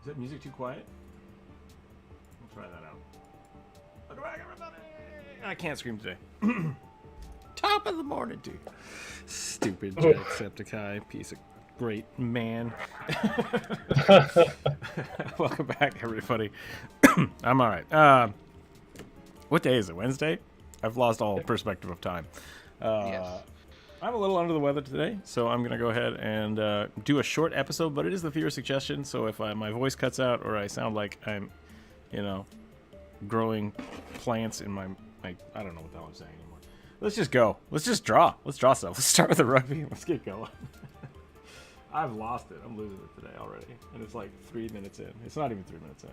that music too quiet? We'll try that out. Welcome back, everybody! I can't scream today. Top of the morning, dude. Stupid Jacksepticeye, piece of great man. Welcome back, everybody. I'm all right. What day is it? Wednesday? I've lost all perspective of time. Yes. I'm a little under the weather today, so I'm going to go ahead and do a short episode, but it is the viewer suggestion, so if my voice cuts out or I sound like I'm, growing plants in my I don't know what the hell I'm saying anymore. Let's just go. Let's just draw. Let's draw stuff. Let's start with the rugby and let's get going. I've lost it. I'm losing it today already, and it's like 3 minutes in. It's not even 3 minutes in.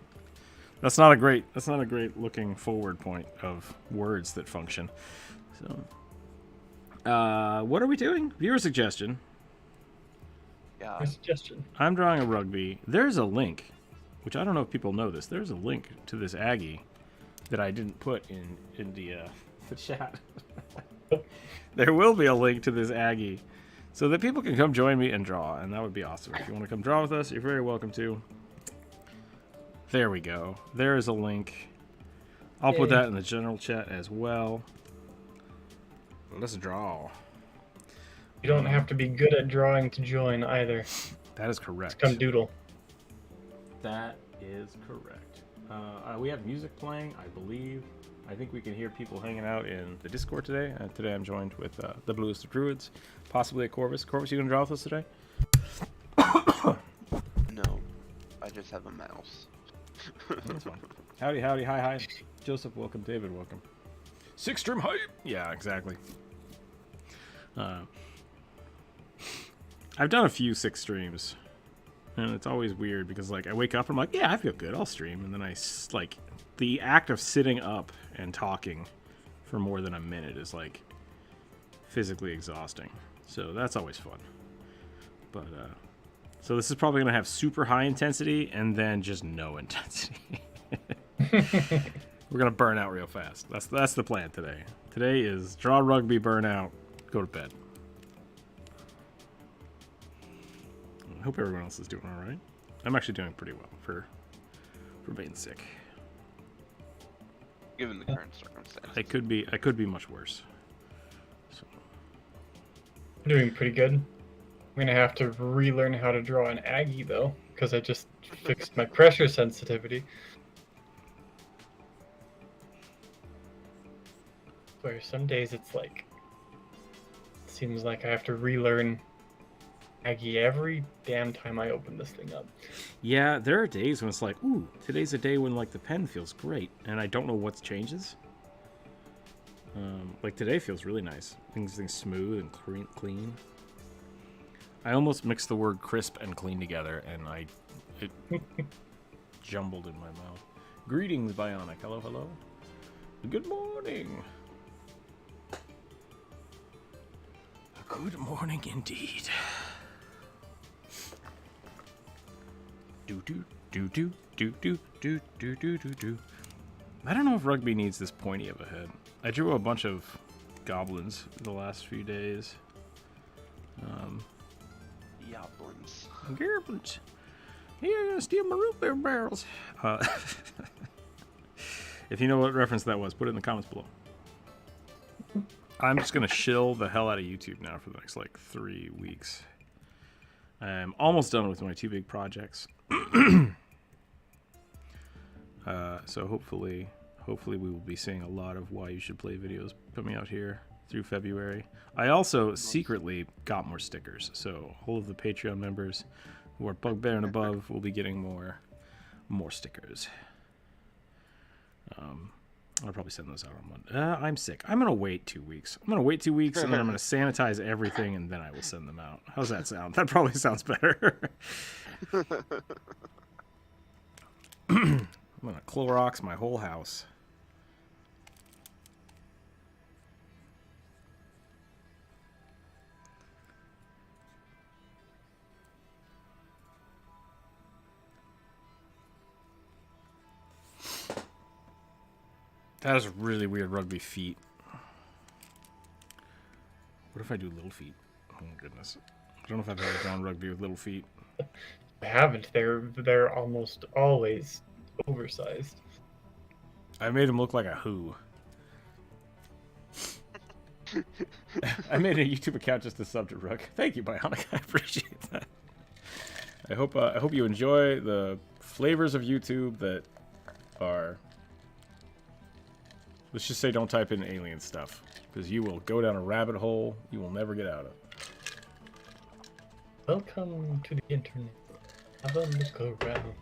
That's not a great looking forward point of words that function. So. What are we doing? Viewer suggestion. Yeah. My suggestion. I'm drawing a rugby. There's a link, which I don't know if people know this. There's a link to this Aggie that I didn't put in the chat. There will be a link to this Aggie so that people can come join me and draw, and that would be awesome. If you want to come draw with us, you're very welcome to. There we go. There is a link. I'll put that in the general chat as well. Let's draw. You don't have to be good at drawing to join either. That is correct. Just come doodle. That is correct. We have music playing, I believe. I think we can hear people hanging out in the Discord today. Today I'm joined with the Bluest of Druids, possibly a Corvus. Corvus, you gonna draw with us today? No, I just have a mouse. That's fine. Howdy, hi. Joseph, welcome. David, welcome. Six stream hype. Yeah, exactly. I've done a few 6 streams, and it's always weird because like I wake up and I'm like, yeah, I feel good, I'll stream, and then like the act of sitting up and talking for more than a minute is like physically exhausting. So that's always fun. But so this is probably gonna have super high intensity and then just no intensity. We're gonna burn out real fast. That's the plan today. Today is draw rugby, burn out, go to bed. I hope everyone else is doing all right. I'm actually doing pretty well for being sick. Given the current circumstances. I could be much worse. So. I'm doing pretty good. I'm gonna have to relearn how to draw an Aggie though, because I just fixed my pressure sensitivity. Where some days it's like, it seems like I have to relearn Aggie every damn time I open this thing up. Yeah, there are days when it's like, ooh, today's a day when like the pen feels great, and I don't know what changes. Like today feels really nice. Things smooth and clean. I almost mixed the word crisp and clean together, and it jumbled in my mouth. Greetings, Bionic. Hello, hello. Good morning. Good morning indeed. Do. I don't know if rugby needs this pointy of a head. I drew a bunch of goblins the last few days. Goblins. Yeah, you're gonna steal my root beer barrels. If you know what reference that was, put it in the comments below. I'm just gonna shill the hell out of YouTube now for the next like 3 weeks. I'm almost done with my 2 big projects. So hopefully we will be seeing a lot of why you should play videos coming out here through February. I also secretly got more stickers, so all of the Patreon members who are Bugbear and above will be getting more stickers. I'll probably send those out on Monday. I'm sick. I'm going to wait 2 weeks. I'm going to wait 2 weeks, and then I'm going to sanitize everything, and then I will send them out. How's that sound? That probably sounds better. I'm going to Clorox my whole house. That is really weird rugby feet. What if I do little feet? Oh my goodness. I don't know if I've ever drawn rugby with little feet. I haven't. They're almost always oversized. I made him look like a who. I made a YouTube account just to sub to Rook. Thank you, Bionic. I appreciate that. I hope you enjoy the flavors of YouTube that are. Let's just say don't type in alien stuff, because you will go down a rabbit hole you will never get out of. Welcome to the internet. Have a look around.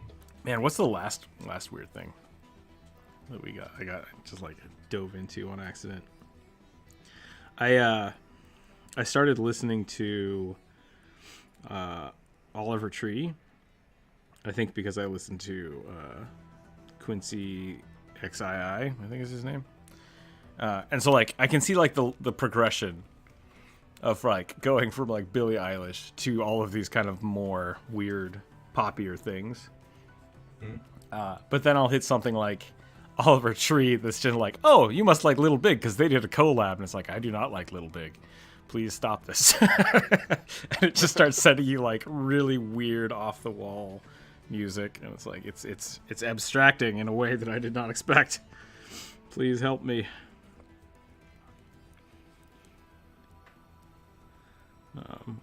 Man, what's the last weird thing that we got? I just like dove into on accident. I started listening to Oliver Tree. I think because I listened to Quincy XII, I think is his name. And so like I can see like the progression of like going from like Billie Eilish to all of these kind of more weird poppier things. But then I'll hit something like Oliver Tree that's just like, oh, you must like Little Big because they did a collab, and it's like, I do not like Little Big. Please stop this. And it just starts sending you like really weird off the wall music, and it's like it's abstracting in a way that I did not expect. Please help me.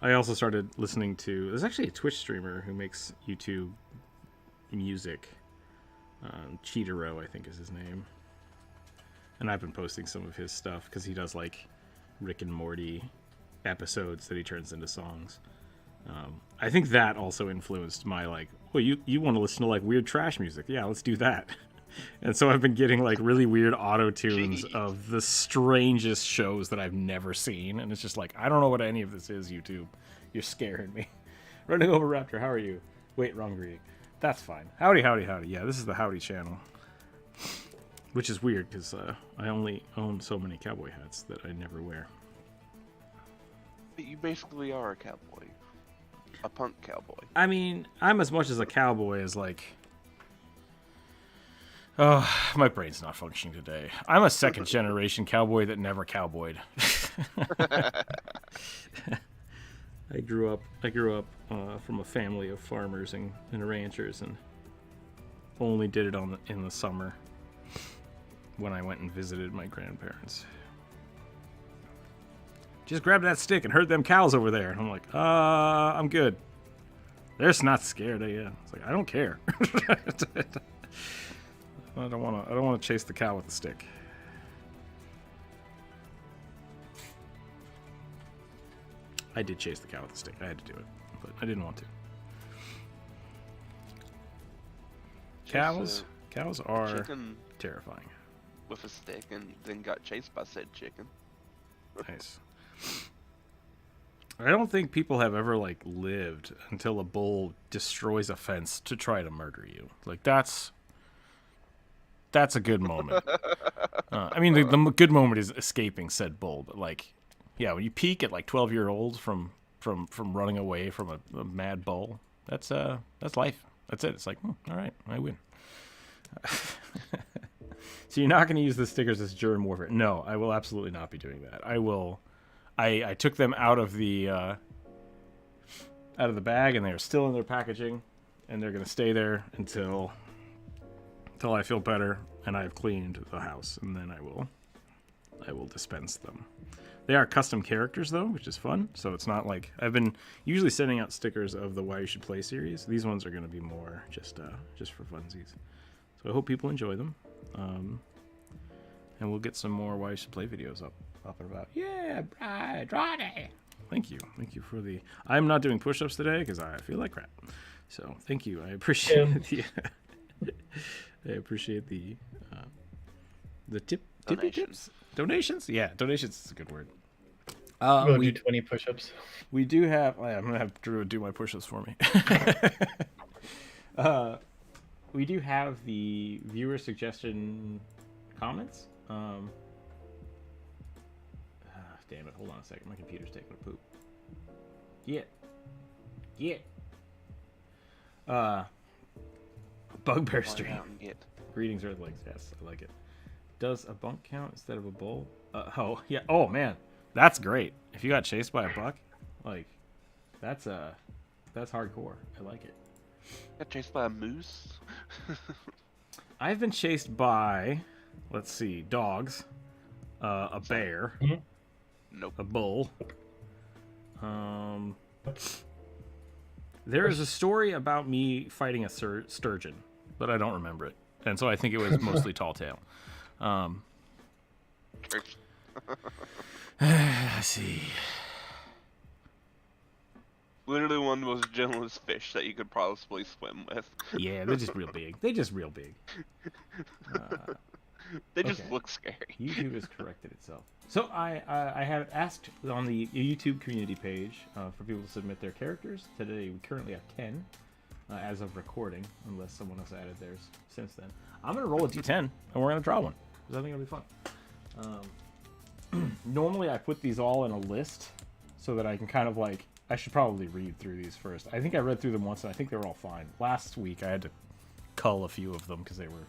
I also started listening to. There's actually a Twitch streamer who makes YouTube music. Cheetero, I think is his name. And I've been posting some of his stuff because he does like Rick and Morty episodes that he turns into songs. I think that also influenced my like, well, you want to listen to like weird trash music? Yeah, let's do that. And so I've been getting like really weird auto tunes of the strangest shows that I've never seen, and it's just like, I don't know what any of this is. YouTube, you're scaring me. Running over Raptor, how are you? Wait, wrong greeting. That's fine. Howdy, howdy, howdy. Yeah, this is the Howdy channel. Which is weird, because I only own so many cowboy hats that I never wear. But you basically are a cowboy. A punk cowboy. I mean, I'm as much as a cowboy as, like... Oh, my brain's not functioning today. I'm a second-generation cowboy that never cowboyed. I grew up from a family of farmers and ranchers, and only did it in the summer when I went and visited my grandparents. Just grabbed that stick and herd them cows over there. And I'm like, I'm good. They're just not scared of you. It's like, I don't care. I don't want to chase the cow with the stick. I did chase the cow with the stick. I had to do it, but I didn't want to. Cows are chicken terrifying. With a stick and then got chased by said chicken. Nice. I don't think people have ever like lived until a bull destroys a fence to try to murder you. Like that's a good moment. I mean, the good moment is escaping said bull, but like, yeah, when you peak at like 12-year-olds from running away from a mad bull, that's life. That's it. It's like, all right, I win. So you're not going to use the stickers as germ warfare? No, I will absolutely not be doing that. I will. I took them out of the bag, and they are still in their packaging, and they're going to stay there until I feel better and I've cleaned the house, and then I will dispense them. They are custom characters though, which is fun. So it's not like I've been usually sending out stickers of the Why You Should Play series. These ones are going to be more just for funsies. So I hope people enjoy them. And we'll get some more Why You Should Play videos up and about. Yeah, Brady. Thank you for the. I'm not doing push-ups today because I feel like crap. So thank you. I appreciate the. I appreciate the tippy tips. Donations? Yeah, donations is a good word. We do 20 push-ups. We do have. I'm gonna have Drew do my push-ups for me. We do have the viewer suggestion comments. Damn it! Hold on a second. My computer's taking a poop. Get. Bugbear stream. Greetings, Earthlings. Yes, I like it. Does a bunk count instead of a bull? Oh yeah. Oh man, that's great. If you got chased by a buck, like that's hardcore. I like it. Got chased by a moose. I've been chased by, let's see, dogs, a bear, Nope. a bull. There is a story about me fighting a sturgeon, but I don't remember it, and so I think it was mostly tall tale. Let's see. Literally one of the most gentlest fish that you could possibly swim with. Yeah, they're just real big. They just real big. They just okay. look scary. YouTube has corrected itself. So I have asked on the YouTube community page for people to submit their characters. Today we currently have 10 as of recording, unless someone else added theirs since then. I'm going to roll a d10 and we're going to draw one, because I think it'll be fun. Normally I put these all in a list so that I can kind of like, I should probably read through these first. I think I read through them once and I think they were all fine. Last week I had to cull a few of them because they were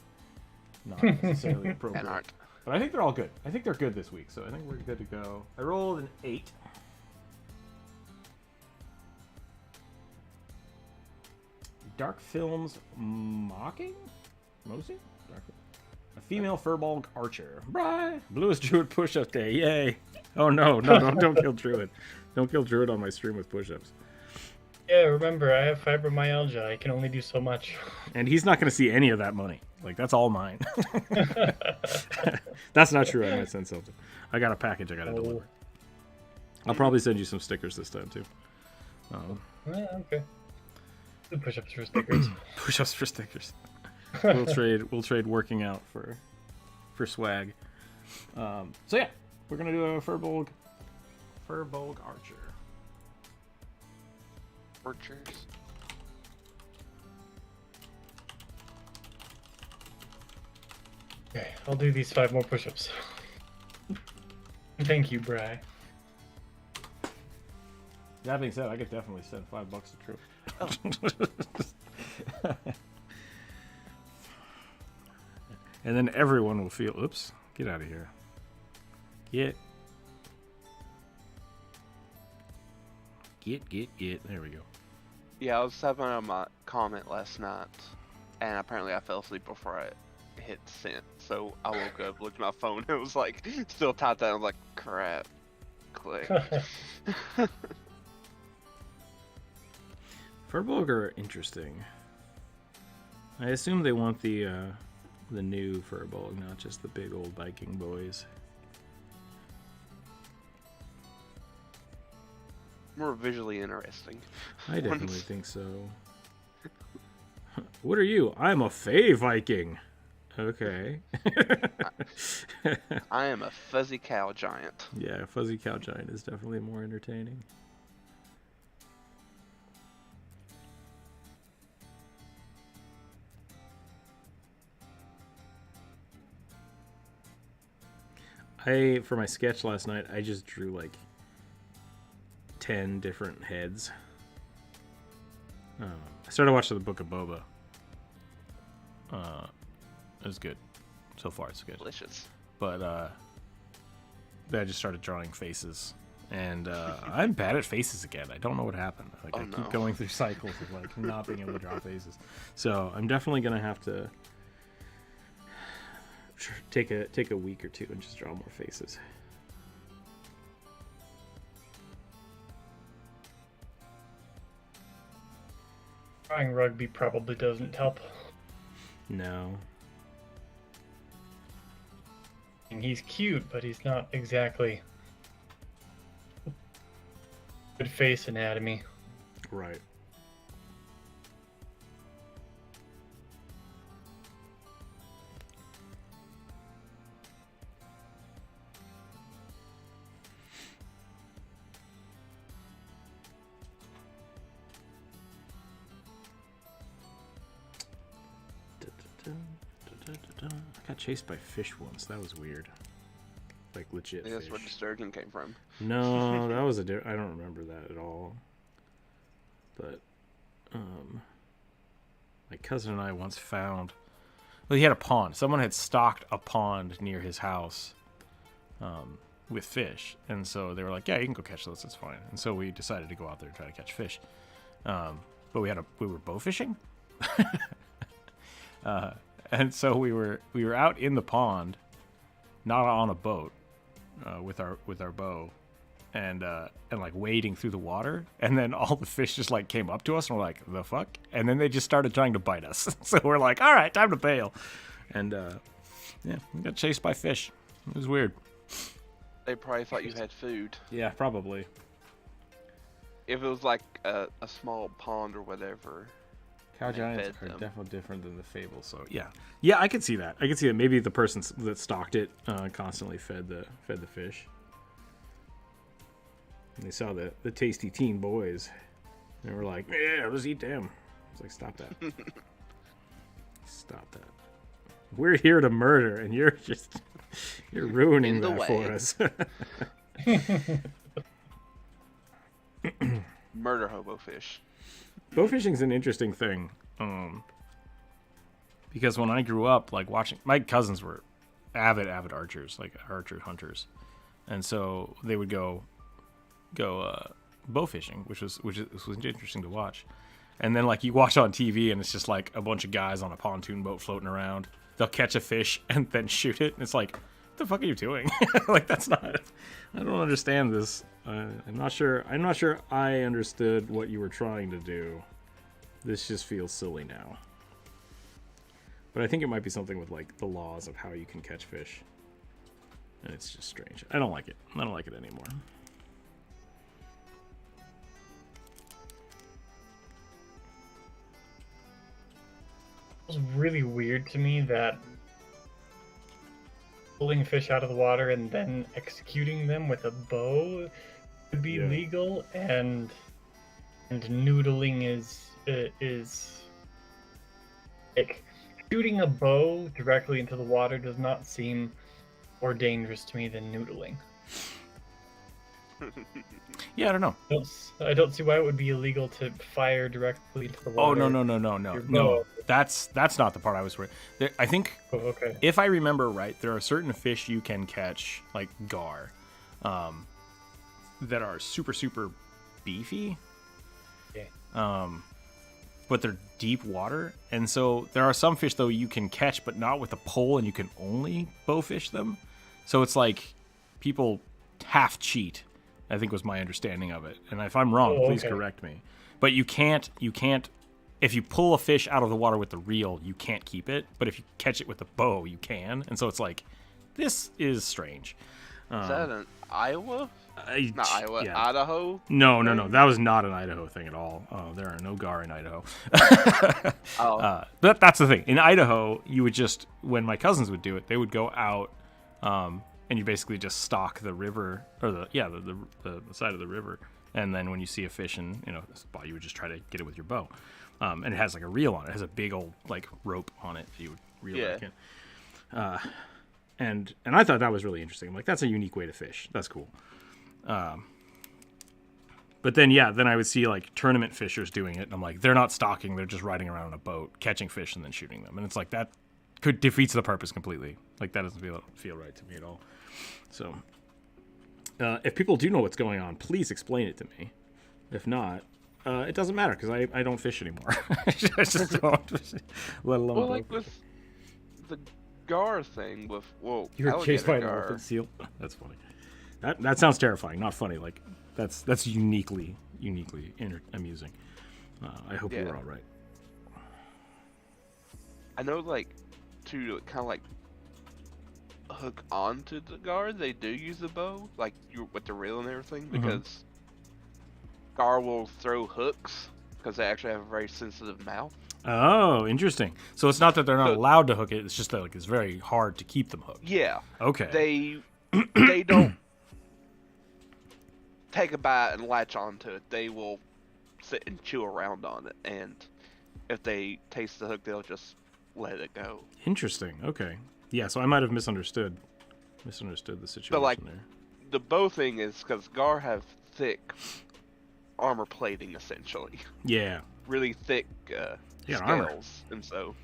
not necessarily appropriate. But I think they're all good. I think they're good this week, so I think we're good to go. I rolled an 8. Dark Films Mocking? Mosey? A female Furbolg Archer. Bry! Bluest Druid push-up day. Yay! Oh no, don't kill Druid. Don't kill Druid on my stream with push-ups. Yeah, remember, I have fibromyalgia. I can only do so much. And he's not going to see any of that money. Like, that's all mine. That's not true. I might send something. I got a package I got to deliver. I'll probably send you some stickers this time, too. Yeah, okay. Do push-ups for stickers. Push-ups for stickers. We'll trade working out for swag. So yeah, we're gonna do a Furbolg Archer. Archers. Okay, I'll do these 5 more push-ups. Thank you, Bry. That being said, I could definitely send $5 to True. Oh. And then everyone will feel, oops, get out of here. Get. There we go. Yeah, I was having a comment last night, and apparently I fell asleep before I hit send. So I woke up, looked at my phone, and it was like still typed out. I was like, crap. Click. Furbolg are interesting. I assume they want the new Furbolg, not just the big old Viking boys. More visually interesting. I definitely think so. What are you? I'm a Fey Viking. Okay. I am a fuzzy cow giant. Yeah, fuzzy cow giant is definitely more entertaining. For my sketch last night, I just drew like 10 different heads. I started watching the Book of Boba. It was good. So far, it's good. Delicious. But then I just started drawing faces. And I'm bad at faces again. I don't know what happened. Like I keep going through cycles of like not being able to draw faces. So I'm definitely gonna have to take a week or two and just draw more faces. Drawing rugby probably doesn't help. No. And he's cute, but he's not exactly good face anatomy. Right. I got chased by fish once. That was weird. Like legit. I think that's fish. where the sturgeon came from. No, that was I don't remember that at all. But my cousin and I once found. Well, he had a pond. Someone had stocked a pond near his house with fish, and so they were like, "Yeah, you can go catch those. It's fine." And so we decided to go out there and try to catch fish. but we were bow fishing. And so we were out in the pond, not on a boat, with our bow, and like wading through the water, and then all the fish just like came up to us, and we're like, the fuck? And then they just started trying to bite us. So we're like, all right, time to bail. And yeah, we got chased by fish. It was weird. They probably thought you had food. Yeah, probably. If it was like a small pond or whatever. Cow They giants fed are them. definitely different than the fable. So yeah, I could see that. I could see that maybe the person that stocked it constantly fed the fish. And they saw the tasty teen boys, and were like, "Yeah, let's eat them." It's like, stop that, stop that. We're here to murder, and you're ruining In the that for way. us. Murder hobo fish. Bow fishing's an interesting thing, because when I grew up, like watching, my cousins were avid archers, like archer hunters, and so they would go bow fishing, which was interesting to watch. And then like you watch on TV, and it's just like a bunch of guys on a pontoon boat floating around. They'll catch a fish and then shoot it, and it's like, what the fuck are you doing? Like, that's not. I don't understand this. I'm not sure I understood what you were trying to do. This just feels silly now. But I think it might be something with like the laws of how you can catch fish. And it's just strange. I don't like it. I don't like it anymore. It was really weird to me that pulling fish out of the water and then executing them with a bow would be Yeah. legal, and noodling is like shooting a bow directly into the water does not seem more dangerous to me than noodling. Yeah, I don't know. I don't see why it would be illegal to fire directly into the Oh, water. no. bow. That's not the part I was worried. I think Oh, okay. if I remember right, there are certain fish you can catch, like gar, that are super, super beefy. Okay. But they're deep water. And so there are some fish, though, you can catch, but not with a pole, and you can only bowfish them. So it's like people half cheat, I think was my understanding of it. And if I'm wrong, please okay. correct me. But you can't, if you pull a fish out of the water with the reel, you can't keep it. But if you catch it with a bow, you can. And so it's like, this is strange. Is that in Iowa? Not Iowa, yeah. Idaho? No. That was not an Idaho thing at all. There are no gar in Idaho. Oh. But that's the thing. In Idaho, you would just, when my cousins would do it, they would go out, and you basically just stalk the river, or the side of the river. And then when you see a fish in, the spot, you would just try to get it with your bow. And it has like a reel on it. It has a big old like rope on it that you would reel back in. And I thought that was really interesting. I'm like, that's a unique way to fish. That's cool. But then I would see like tournament fishers doing it, and I'm like, they're not stalking, they're just riding around on a boat, catching fish and then shooting them. And it's like, that defeats the purpose completely. Like, that doesn't feel right to me at all. So if people do know what's going on, please explain it to me. If not, it doesn't matter, because I don't fish anymore. I just don't, let alone Well, like with the gar thing, with you were chased by an gar. elephant seal. That's funny. That sounds terrifying. Not funny. Like, that's uniquely amusing. I hope you were all right. I know, like, to kind of like hook onto the gar, they do use a bow, like with the reel and everything, because gar will throw hooks because they actually have a very sensitive mouth. Oh, interesting. So it's not that they're not allowed to hook it; it's just that like it's very hard to keep them hooked. Yeah. Okay. They don't take a bite and latch onto it. They will sit and chew around on it, and if they taste the hook, they'll just let it go. Interesting. Okay. Yeah. So I might have misunderstood the situation But like there. the bow thing is because gar have thick armor plating, essentially. Yeah. Really thick Yeah, armor. scales, and so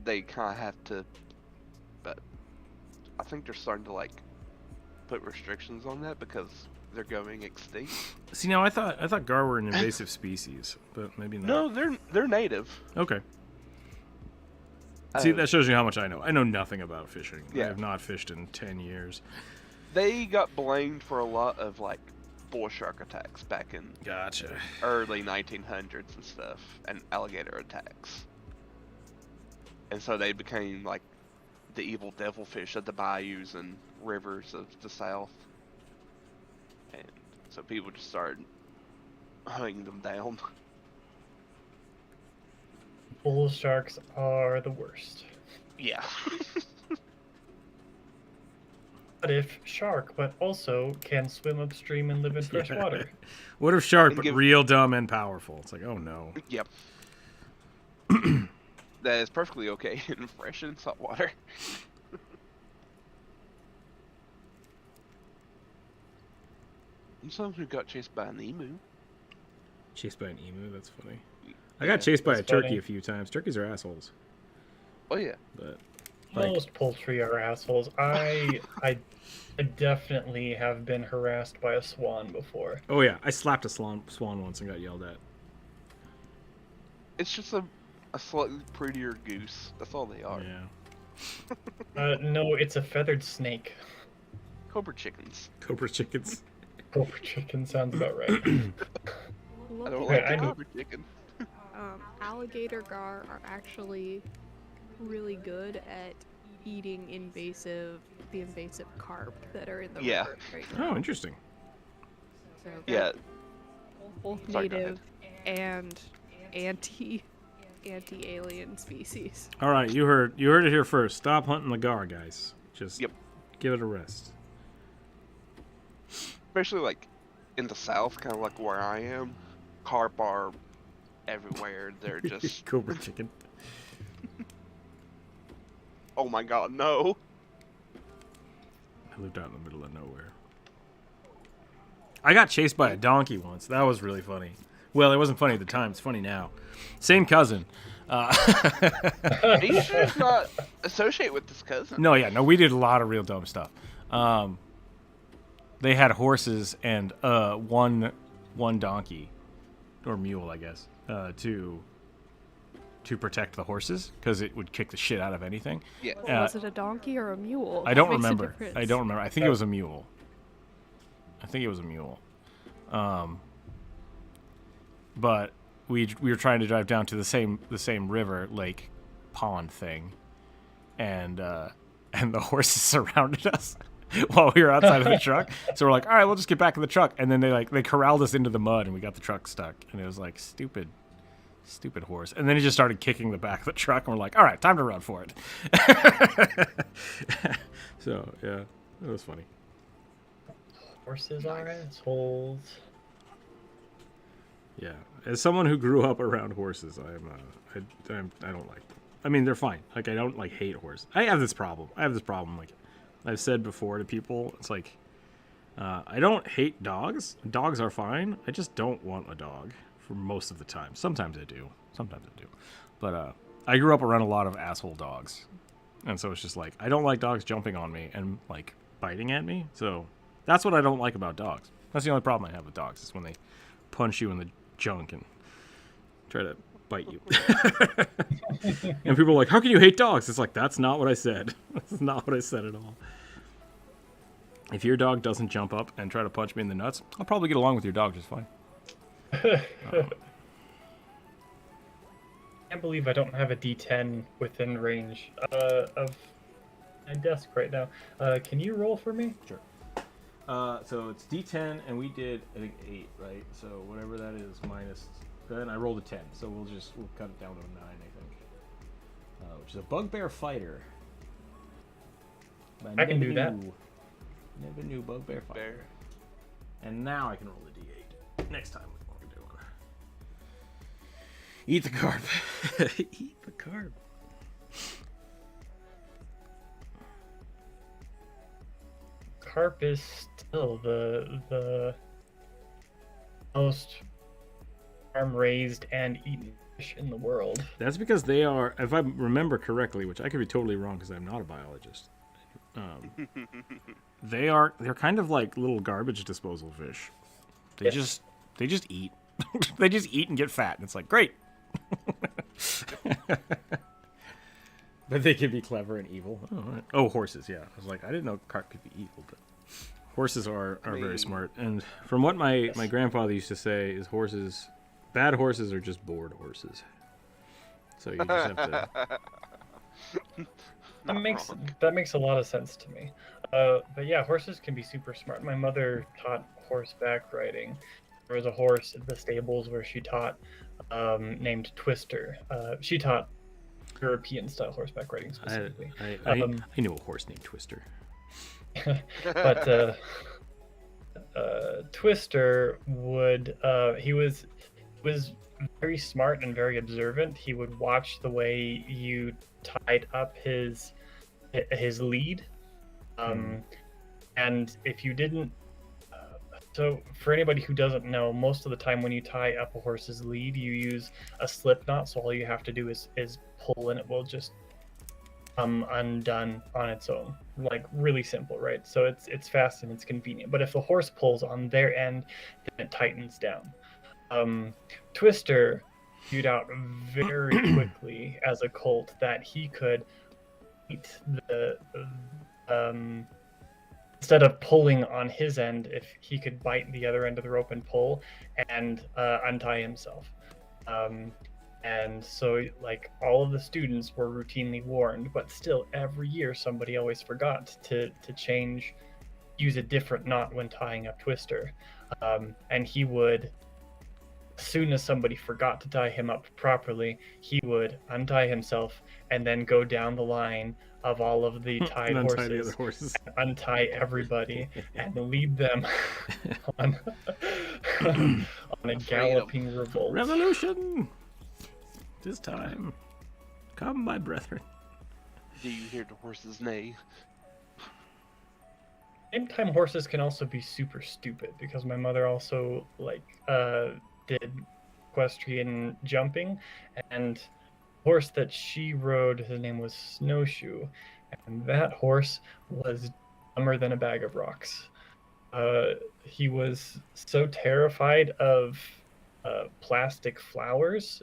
they kind of have to. But I think they're starting to like put restrictions on that, because they're going extinct. See, now I thought gar were an invasive species, but maybe not. No, they're native. Okay. See, Uh, that shows you how much I know. I know nothing about fishing. I Yeah. have not fished in 10 years. They got blamed for a lot of like bull shark attacks back in Gotcha. early 1900s and stuff, and alligator attacks. And so they became like the evil devilfish of the bayous and rivers of the south. And so people just started hunting them down. Bull sharks are the worst. Yeah. But if shark, but also can swim upstream and live in fresh Yeah. water. What if shark, And but give- real dumb and powerful? It's like, oh no. Yep. That is perfectly okay in fresh and salt water. And some who got chased by an emu. Chased by an emu? That's funny. I Yeah, got chased by a that's turkey funny. a few times. Turkeys are assholes. Oh yeah. But like, Most poultry are assholes. I definitely have been harassed by a swan before. oh yeah, I slapped a swan once and got yelled at. It's just a slightly prettier goose. That's all they are. Yeah. No, it's a feathered snake. Cobra chickens. Cobra chickens. Cobra chicken sounds about right. I don't Looking like I the know- cobra chicken. alligator gar are actually really good at eating the invasive carp that are in the Yeah. river right now. Oh, interesting. So Yeah. both Sorry, go native and anti-alien species. All right, you heard it here first. Stop hunting the gar, guys. Just Yep. give it a rest. Especially like in the south, kind of like where I am. Carp are everywhere. They're just, Cobra chicken. oh my god, no. I lived out in the middle of nowhere. I got chased by a donkey once. That was really funny. Well, it wasn't funny at the time. It's funny now. Same cousin. You should not associate with this cousin. No, we did a lot of real dumb stuff. They had horses and one donkey, or mule, I guess, to protect the horses because it would kick the shit out of anything. Yeah. Well, was it a donkey or a mule? I don't Makes a remember. difference. I don't remember. I think it was a mule. But we were trying to drive down to the same river, lake, pond thing, and the horses surrounded us while we were outside of the truck. So we're like, all right, we'll just get back in the truck. And then they corralled us into the mud, and we got the truck stuck. And it was like stupid horse. And then he just started kicking the back of the truck, and we're like, all right, time to run for it. So yeah, that was funny. Horses are assholes. Yeah, as someone who grew up around horses, I don't like them. I mean, they're fine. Like, I don't like hate horses. I have this problem. Like I've said before to people, it's like I don't hate dogs. Dogs are fine. I just don't want a dog for most of the time. Sometimes I do. But I grew up around a lot of asshole dogs, and so it's just like I don't like dogs jumping on me and like biting at me. So that's what I don't like about dogs. That's the only problem I have with dogs is when they punch you in the junk and try to bite you. And people are like, how can you hate dogs? It's like, that's not what I said. That's not what I said at all. If your dog doesn't jump up and try to punch me in the nuts, I'll probably get along with your dog just fine. I can't believe I don't have a D10 within range of my desk right now. Can you roll for me? Sure. So it's D10, and we did, I think, 8, right? So whatever that is minus, then I rolled a 10. So we'll cut it down to a 9, I think. Which is a bugbear fighter. I can do that. Never knew bugbear fighter. Bear. And now I can roll the D8. Next time we're doing. Eat the carp. Eat the carp. Carp is still the most farm-raised and eaten fish in the world. That's because they are, if I remember correctly, which I could be totally wrong because I'm not a biologist. They're kind of like little garbage disposal fish. They just eat. They just eat and get fat, and it's like great. But they can be clever and evil. Oh, right. Oh, horses, yeah. I was like, I didn't know carp could be evil, but horses are very smart. And from what my grandfather used to say is bad horses are just bored horses. So you just have to... That makes a lot of sense to me. But yeah, horses can be super smart. My mother taught horseback riding. There was a horse at the stables where she taught, named Twister. She taught European style horseback riding specifically. I knew a horse named Twister. But Twister would he was very smart and very observant. He would watch the way you tied up his lead, and if you didn't, so for anybody who doesn't know, most of the time when you tie up a horse's lead, you use a slip knot. So all you have to do is pull, and it will just come undone on its own. Like really simple, right? So it's fast and it's convenient. But if the horse pulls on their end, then it tightens down. Twister figured out very quickly as a colt that he could eat the instead of pulling on his end, if he could bite the other end of the rope and pull and untie himself. And so like all of the students were routinely warned, but still every year somebody always forgot to use a different knot when tying up Twister. And he would, as soon as somebody forgot to tie him up properly, he would untie himself and then go down the line of all of the tied horses, untie everybody, and lead them on a galloping revolt. Revolution! This time, come, my brethren. Do you hear the horses neigh? Same time, horses can also be super stupid, because my mother also did equestrian jumping, and horse that she rode, his name was Snowshoe, and that horse was dumber than a bag of rocks. He was so terrified of plastic flowers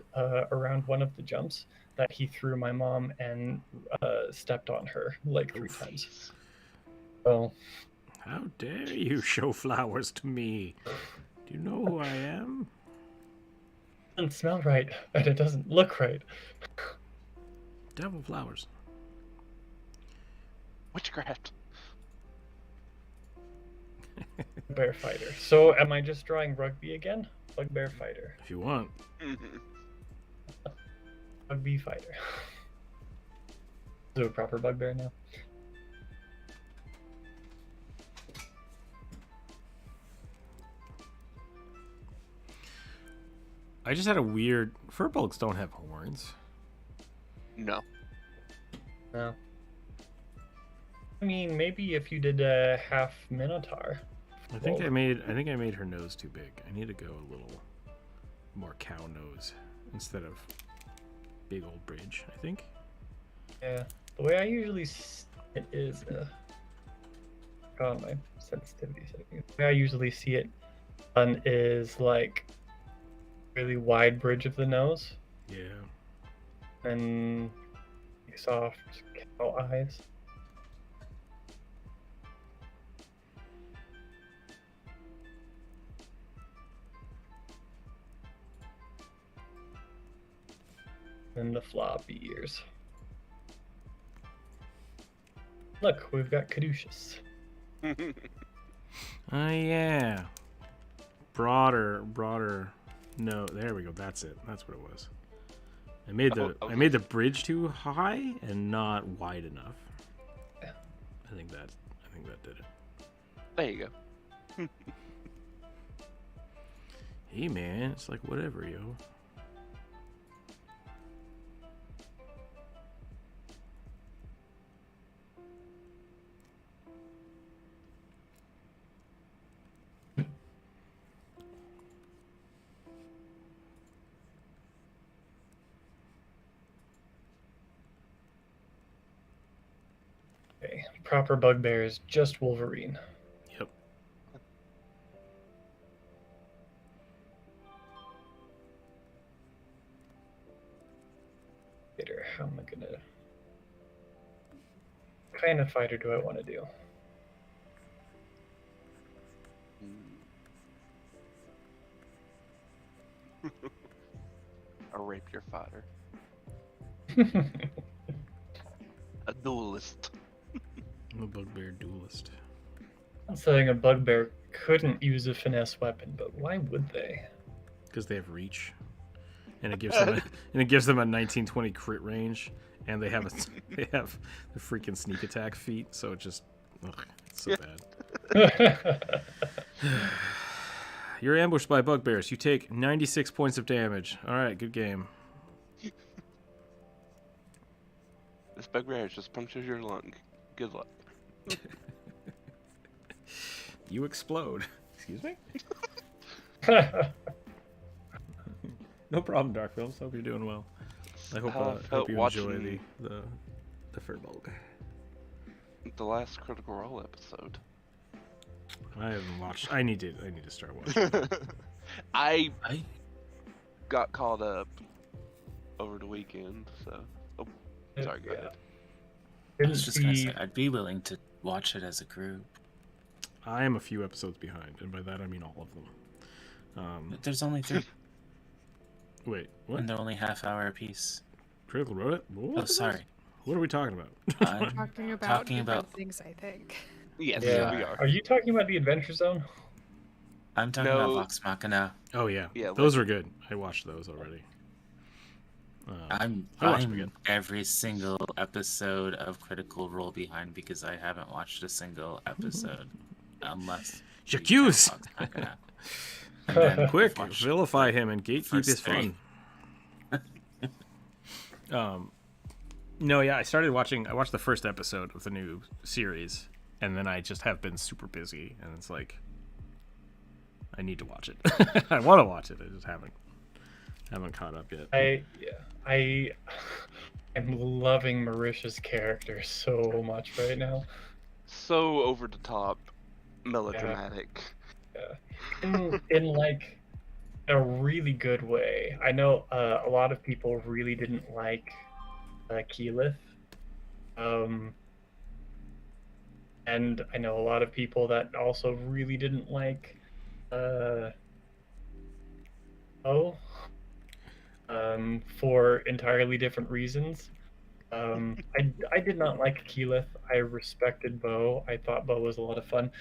around one of the jumps that he threw my mom and stepped on her like 3 times. So, how dare you show flowers to me? Do you know who I am? It doesn't smell right, and it doesn't look right. Devil flowers. Witchcraft. Bear fighter. So am I just drawing rugby again? Bugbear fighter. If you want. Rugby fighter. Is it a proper bugbear now? I just had a weird... Furbolgs don't have horns. No. No. I mean, maybe if you did a half minotaur. I think I made her nose too big. I need to go a little more cow nose instead of big old bridge, I think. Yeah. The way I usually see it is on my sensitivity setting. The way I usually see it done is like really wide bridge of the nose. Yeah. And soft cow eyes. And the floppy ears. Look, we've got caduceus. Oh yeah. Broader. No, there we go. That's it. That's what it was. I made the bridge too high and not wide enough. Yeah. I think that did it. There you go. Hey man, it's like whatever, yo. Okay. Proper bugbear is just Wolverine. Yep. Fighter. How am I gonna? What kind of fighter do I want to do? A rapier fighter. A duelist. I'm a bugbear duelist. I'm saying a bugbear couldn't use a finesse weapon, but why would they? Because they have reach, and it gives them a 1920 crit range, and they have the freaking sneak attack feat. So it just, it's so bad. You're ambushed by bugbears. You take 96 points of damage. All right, good game. This bugbear just punctures your lung. Good luck. You explode. Excuse me? No problem, Dark Films. Hope you're doing well. I hope, How I hope felt you enjoy watching the Furbulk. the last Critical Role episode. I haven't watched. I need to start watching. I got caught up over the weekend, so. Oh, sorry, go ahead. I was just gonna say, I'd be willing to watch it as a group. I am a few episodes behind, and by that I mean all of them. But there's only 3, Wait, what? and they're only half-hour apiece. Critical wrote it? Oh, sorry. What are we talking about? I'm Talking about talking different about. things, I think. Yes, Yeah. we are. Are you talking about the Adventure Zone? I'm talking No. about Vox Machina. Oh yeah, Yeah, those are good. I watched those already. I'm I watched them again. every single episode of Critical Role behind because I haven't watched a single episode unless. J'accuse! Vox Machina. And then Quick, watch- vilify him and gatekeep first his 3. fun. No, yeah, I watched the first episode of the new series, and then I just have been super busy, and it's like, I need to watch it. I want to watch it, I just haven't caught up yet. I am loving Marisha's character so much right now. So over the top, melodramatic. In like a really good way. I know a lot of people really didn't like Keyleth. And I know a lot of people that also really didn't like for entirely different reasons. I did not like Keyleth. I respected Bo. I thought Bo was a lot of fun.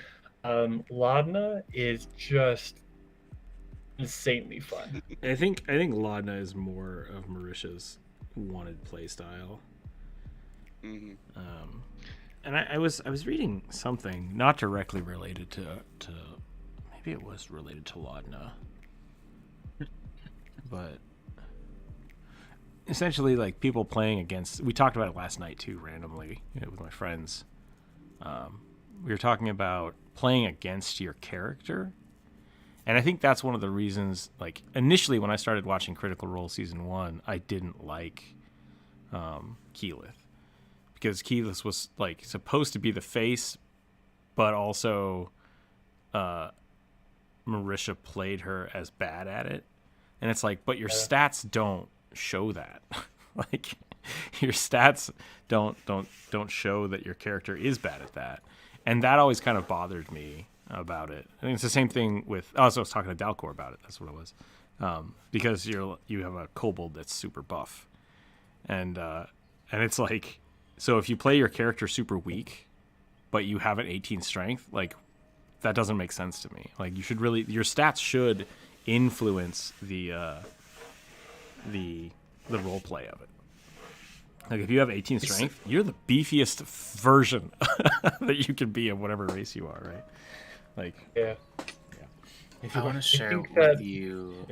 Laudna is just insanely fun. I think Laudna is more of Marisha's wanted play style. Hmm. And I was reading something not directly related to maybe it was related to Laudna, but essentially like people playing against. We talked about it last night too, randomly, with my friends. We were talking about playing against your character, and I think that's one of the reasons. Like initially, when I started watching Critical Role season 1, I didn't like Keyleth. Because Keyleth was like supposed to be the face, but also Marisha played her as bad at it, and it's like, but your stats don't show that. Like your stats don't show that your character is bad at that, and that always kind of bothered me about it. I think it's the same thing with. Oh, so I was talking to Dalcor about it. That's what it was, because you have a kobold that's super buff, and it's like. So if you play your character super weak, but you have an 18 strength, like that doesn't make sense to me. Like your stats should influence the role play of it. Like if you have 18 strength, you're the beefiest version that you can be of whatever race you are, right? Like Yeah. I want to share think with that- you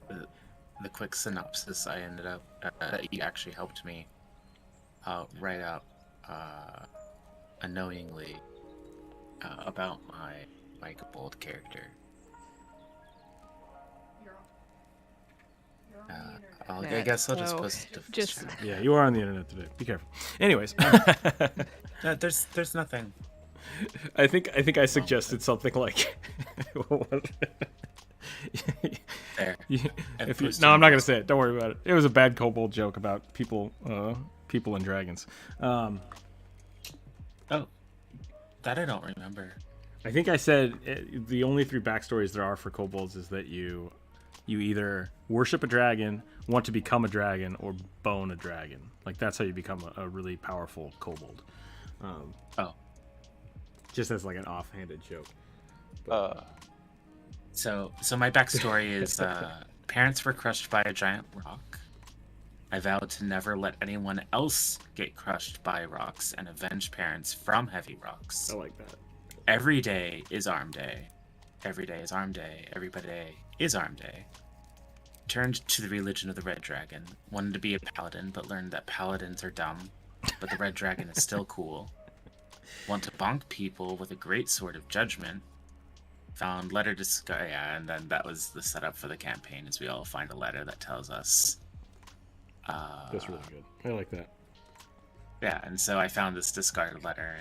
the quick synopsis I ended up that you actually helped me write out unknowingly about my kobold character. I that, guess I'll just so post it. just Yeah, you are on the internet today. Be careful. Anyways, No, there's nothing. I think I suggested something like. What was it? There. If you, no, I'm not gonna say it. Don't worry about it. It was a bad kobold joke about people and dragons. Oh, that I don't remember. I think I said the only 3 backstories there are for kobolds is that you either worship a dragon, want to become a dragon, or bone a dragon. Like that's how you become a really powerful kobold. Oh. Just as like an offhanded joke. So my backstory is parents were crushed by a giant rock. I vowed to never let anyone else get crushed by rocks and avenge parents from heavy rocks. I like that. Every day is arm day. Every day is arm day. Every day is arm day. Turned to the religion of the Red Dragon. Wanted to be a paladin, but learned that paladins are dumb. But the Red Dragon is still cool. Want to bonk people with a great sword of judgment. Found letter to Sky, yeah, and then that was the setup for the campaign, is we all find a letter that tells us. That's really good. I like that. Yeah, and so I found this discarded letter,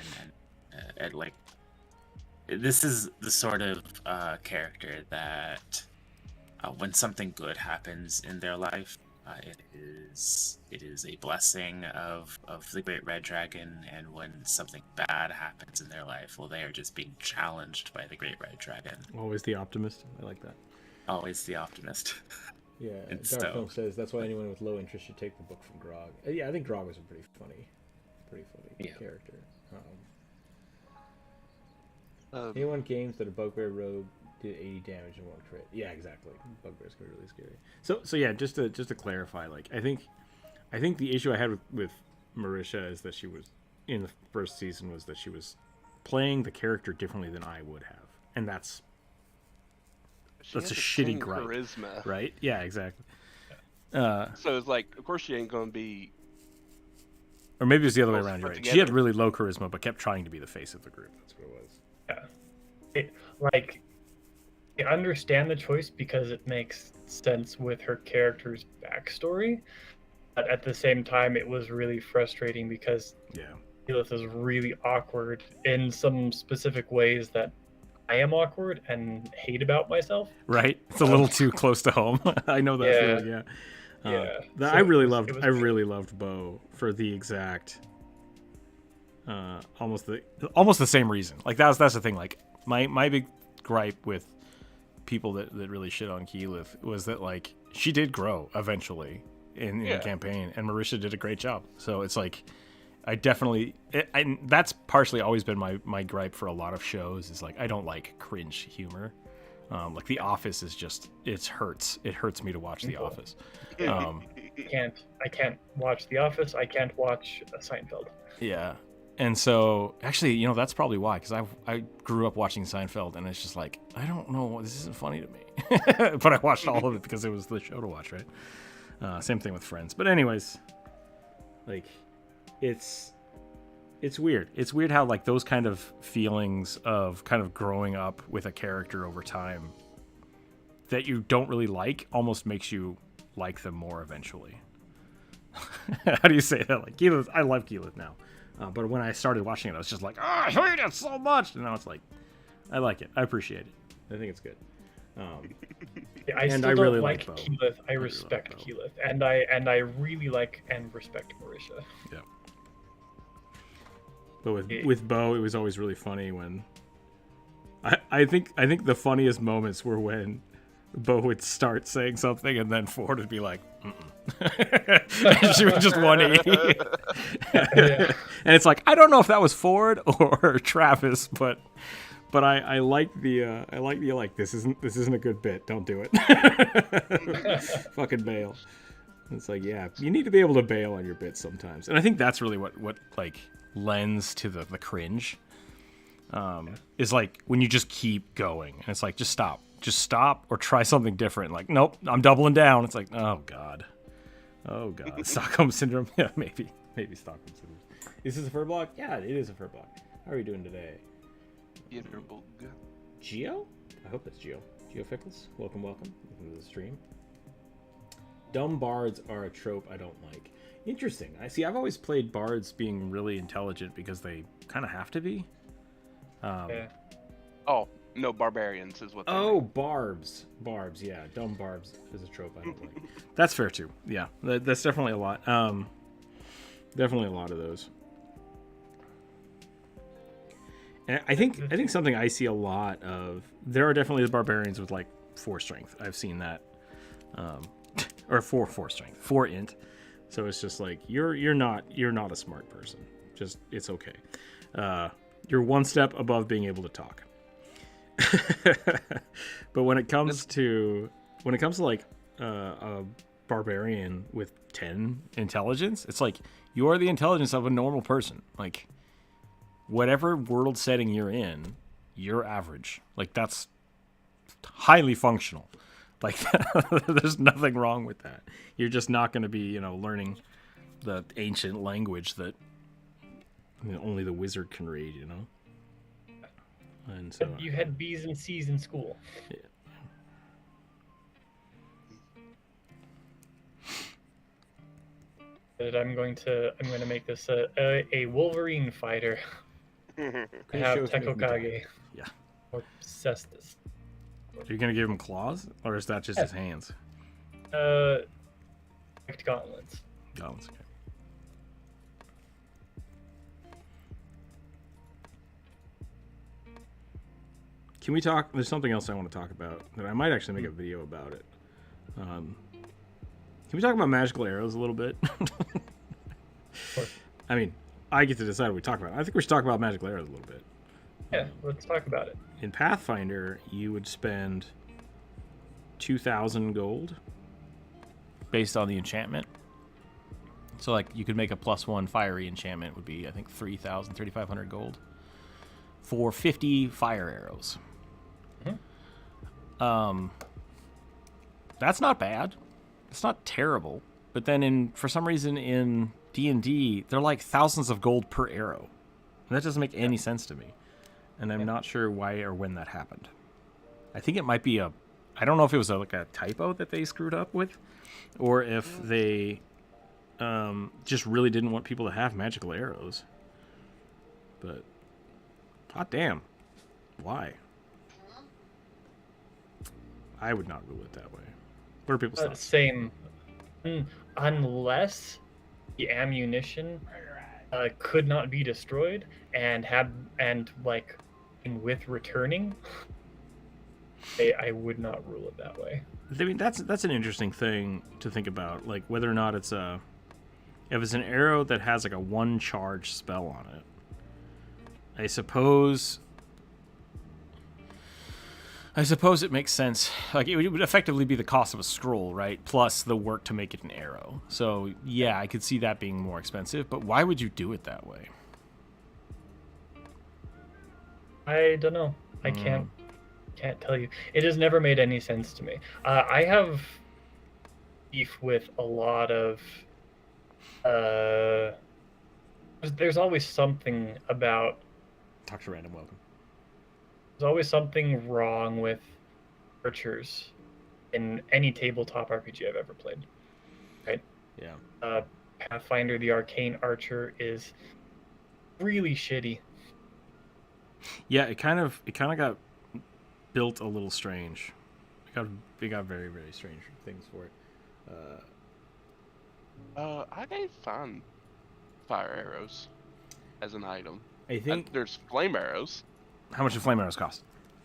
and like, this is the sort of character that when something good happens in their life, it is a blessing of the Great Red Dragon, and when something bad happens in their life, well, they are just being challenged by the Great Red Dragon. Always the optimist. I like that. Always the optimist. Yeah, And Dark Film so- says that's why anyone with low interest should take the book from Grog. Yeah, I think Grog was a pretty funny Yeah. character. Anyone games that a bugbear rogue did 80 damage in 1 crit. Yeah, exactly. Bugbears can be really scary. So yeah, just to clarify, like I think the issue I had with Marisha is that she was in the first season was that she was playing the character differently than I would have, and that's She a has shitty 10 gripe, charisma. right? Yeah, exactly. So it's like, of course she ain't gonna be. Or maybe it's the other way Well, around. You're put right. She had together. really low charisma, but kept trying to be the face of the group. That's what it was. I understand the choice because it makes sense with her character's backstory, but at the same time, it was really frustrating because Yeah. Keyleth is really awkward in some specific ways that I am awkward and hate about myself. Right? It's a little too close to home. I know that Yeah. feeling. Yeah. Yeah. I So it really was- loved. it was I good. really loved Bo for the exact, almost the same reason. Like that's the thing. Like my big gripe with people that really shit on Keyleth was that like she did grow eventually in the campaign, and Marisha did a great job. So it's like I definitely, and that's partially always been my gripe for a lot of shows is like I don't like cringe humor. Like The Office is just it hurts me to watch The Office. I can't watch The Office. I can't watch Seinfeld. Yeah. And so, actually, that's probably why, because I grew up watching Seinfeld, and it's just like, I don't know, this isn't funny to me. But I watched all of it because it was the show to watch, right? Same thing with Friends. But anyways, like, it's weird. It's weird how, like, those kind of feelings of kind of growing up with a character over time that you don't really like almost makes you like them more eventually. How do you say that? Like, Keyleth, I love Keyleth now. But when I started watching it, I was just like, oh, I hate it so much. And now it's like, I like it. I appreciate it. I think it's good. Yeah, I And still I don't really like like Bo. Keyleth. I really respect like Bo. Keyleth, and I really like and respect Marisha. Yeah. But with Bo, it was always really funny when I think the funniest moments were when Bo would start saying something and then Ford would be like, she would just 180. And it's like, I don't know if that was Ford or Travis, but I like this isn't a good bit. Don't do it. Fucking bail. It's like, yeah, you need to be able to bail on your bits sometimes. And I think that's really what like lends to the cringe. Is like when you just keep going and it's like, just stop or try something different. Like, nope, I'm doubling down. It's like, oh god. Stockholm syndrome. Yeah, maybe Stockholm syndrome. Is this a fur block? Yeah, it is a fur block. How are you doing today? Geo? I hope that's Geo. Geo Fickles. Welcome to the stream. Dumb bards are a trope I don't like. Interesting. I see. I've always played bards being really intelligent because they kind of have to be. Yeah. Oh, no, barbarians is what they Oh, mean. barbs. Barbs, yeah. Dumb barbs is a trope I don't like. That's fair, too. Yeah, that's definitely a lot. Definitely a lot of those. And I think something I see a lot of... There are definitely the barbarians with, like, 4 strength. I've seen that. Or 4 strength. 4 int. So it's just like, you're not a smart person. Just, it's okay. You're one step above being able to talk. But when it comes to like a barbarian with 10 intelligence, it's like you are the intelligence of a normal person. Like whatever world setting you're in, you're average. Like that's highly functional. Like there's nothing wrong with that. You're just not going to be, learning the ancient language that only the wizard can read, And so You had B's and C's in school. yeah. But I'm going to make this a Wolverine fighter. I have shows make me Tekokage. Yeah. Or Cestus. Are you going to give him claws, or is that just his hands? Gauntlets. Gauntlets, okay. Can we talk? There's something else I want to talk about that I might actually make a video about it. Can we talk about magical arrows a little bit? Sure. I mean, I get to decide what we talk about. I think we should talk about magical arrows a little bit. Yeah, let's talk about it. In Pathfinder, you would spend 2,000 gold based on the enchantment. So, like, you could make a +1 fiery enchantment would be, I think, 3,500 gold for 50 fire arrows. Mm-hmm. That's not bad. It's not terrible. But then, for some reason, in D&D, they're like thousands of gold per arrow. And that doesn't make any sense to me. And I'm not sure why or when that happened. I think it might be I don't know if it was like a typo that they screwed up with, or if they just really didn't want people to have magical arrows. But, hot damn. Why? I would not rule it that way. What are people's thoughts? Same. Unless the ammunition could not be destroyed and with returning, I would not rule it that way. I mean, that's an interesting thing to think about, like whether or not if it's an arrow that has like a 1 charge spell on it. I suppose it makes sense. Like it would effectively be the cost of a scroll, right? Plus the work to make it an arrow. So yeah, I could see that being more expensive. But why would you do it that way? I don't know. I can't tell you. It has never made any sense to me. I have beef with a lot of. There's always something about. Talk to random. Welcome. There's always something wrong with archers in any tabletop RPG I've ever played. Right? Yeah. Pathfinder, the arcane archer, is really shitty. Yeah, it kind of got built a little strange. It got very, very strange things for it. I can find fire arrows as an item. I think there's flame arrows. How much do flame arrows cost?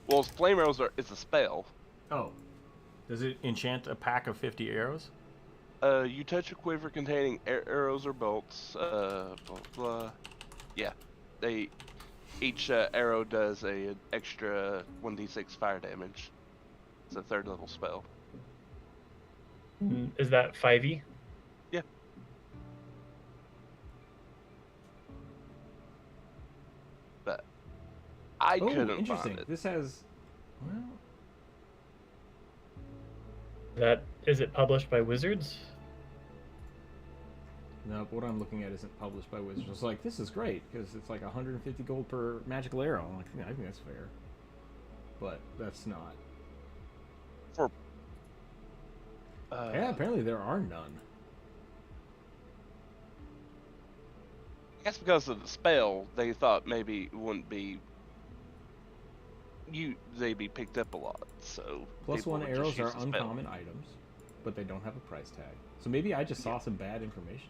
Well, flame arrows it's a spell. Oh. Does it enchant a pack of 50 arrows? You touch a quiver containing arrows or bolts. Blah, blah. Yeah. Each arrow does an extra 1d6 fire damage. It's a 3rd level spell. Is that 5e? Yeah. But I couldn't find it. This has, Is it published by Wizards? No, what I'm looking at isn't published by Wizards. It's like, this is great, because it's like 150 gold per magical arrow. I'm like, I think that's fair. But that's not. Yeah, apparently there are none. I guess because of the spell, they thought maybe it wouldn't be they'd be picked up a lot. So Plus people one would just arrows use are the spell. uncommon items, but they don't have a price tag. So maybe I just saw some bad information.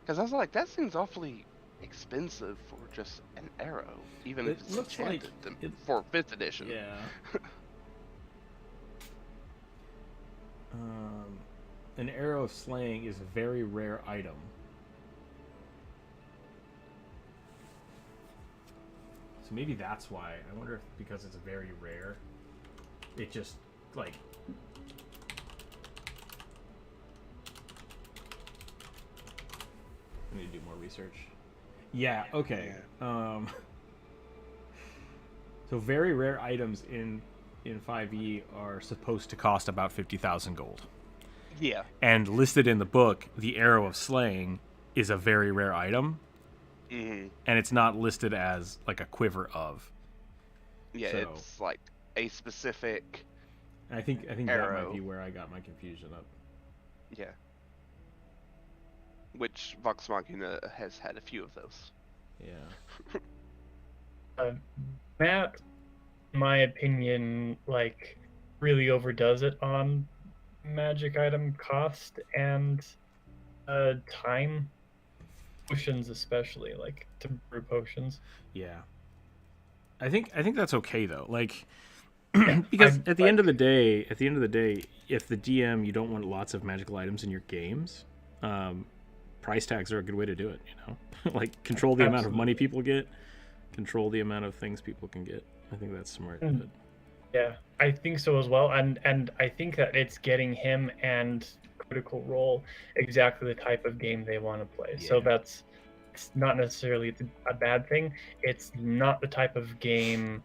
Because I was like, that seems awfully expensive for just an arrow, even if It it's looks like enchanted for 5th edition. Yeah. An arrow of slaying is a very rare item. So maybe that's why. I wonder if because it's very rare, it just, like... I need to do more research. Yeah, okay. So very rare items in 5e are supposed to cost about 50,000 gold. Yeah. And listed in the book, the Arrow of Slaying is a very rare item. Mm-hmm. And it's not listed as like a quiver of. Yeah, So, it's like a specific I think that arrow. might be where I got my confusion up. Yeah. Which Vox Machina has had a few of those. Yeah. Matt, in my opinion, like really overdoes it on magic item cost and time. Potions especially, like to brew potions. Yeah. I think that's okay though. Like Yeah, because at the end of the day, if the DM, you don't want lots of magical items in your games, price tags are a good way to do it, you know? Like control the amount of money people get, control the amount of things people can get. I think that's smart. But... Yeah, I think so as well, and I think that it's getting him and Critical Role exactly the type of game they want to play. Yeah. So it's not necessarily a bad thing. It's not the type of game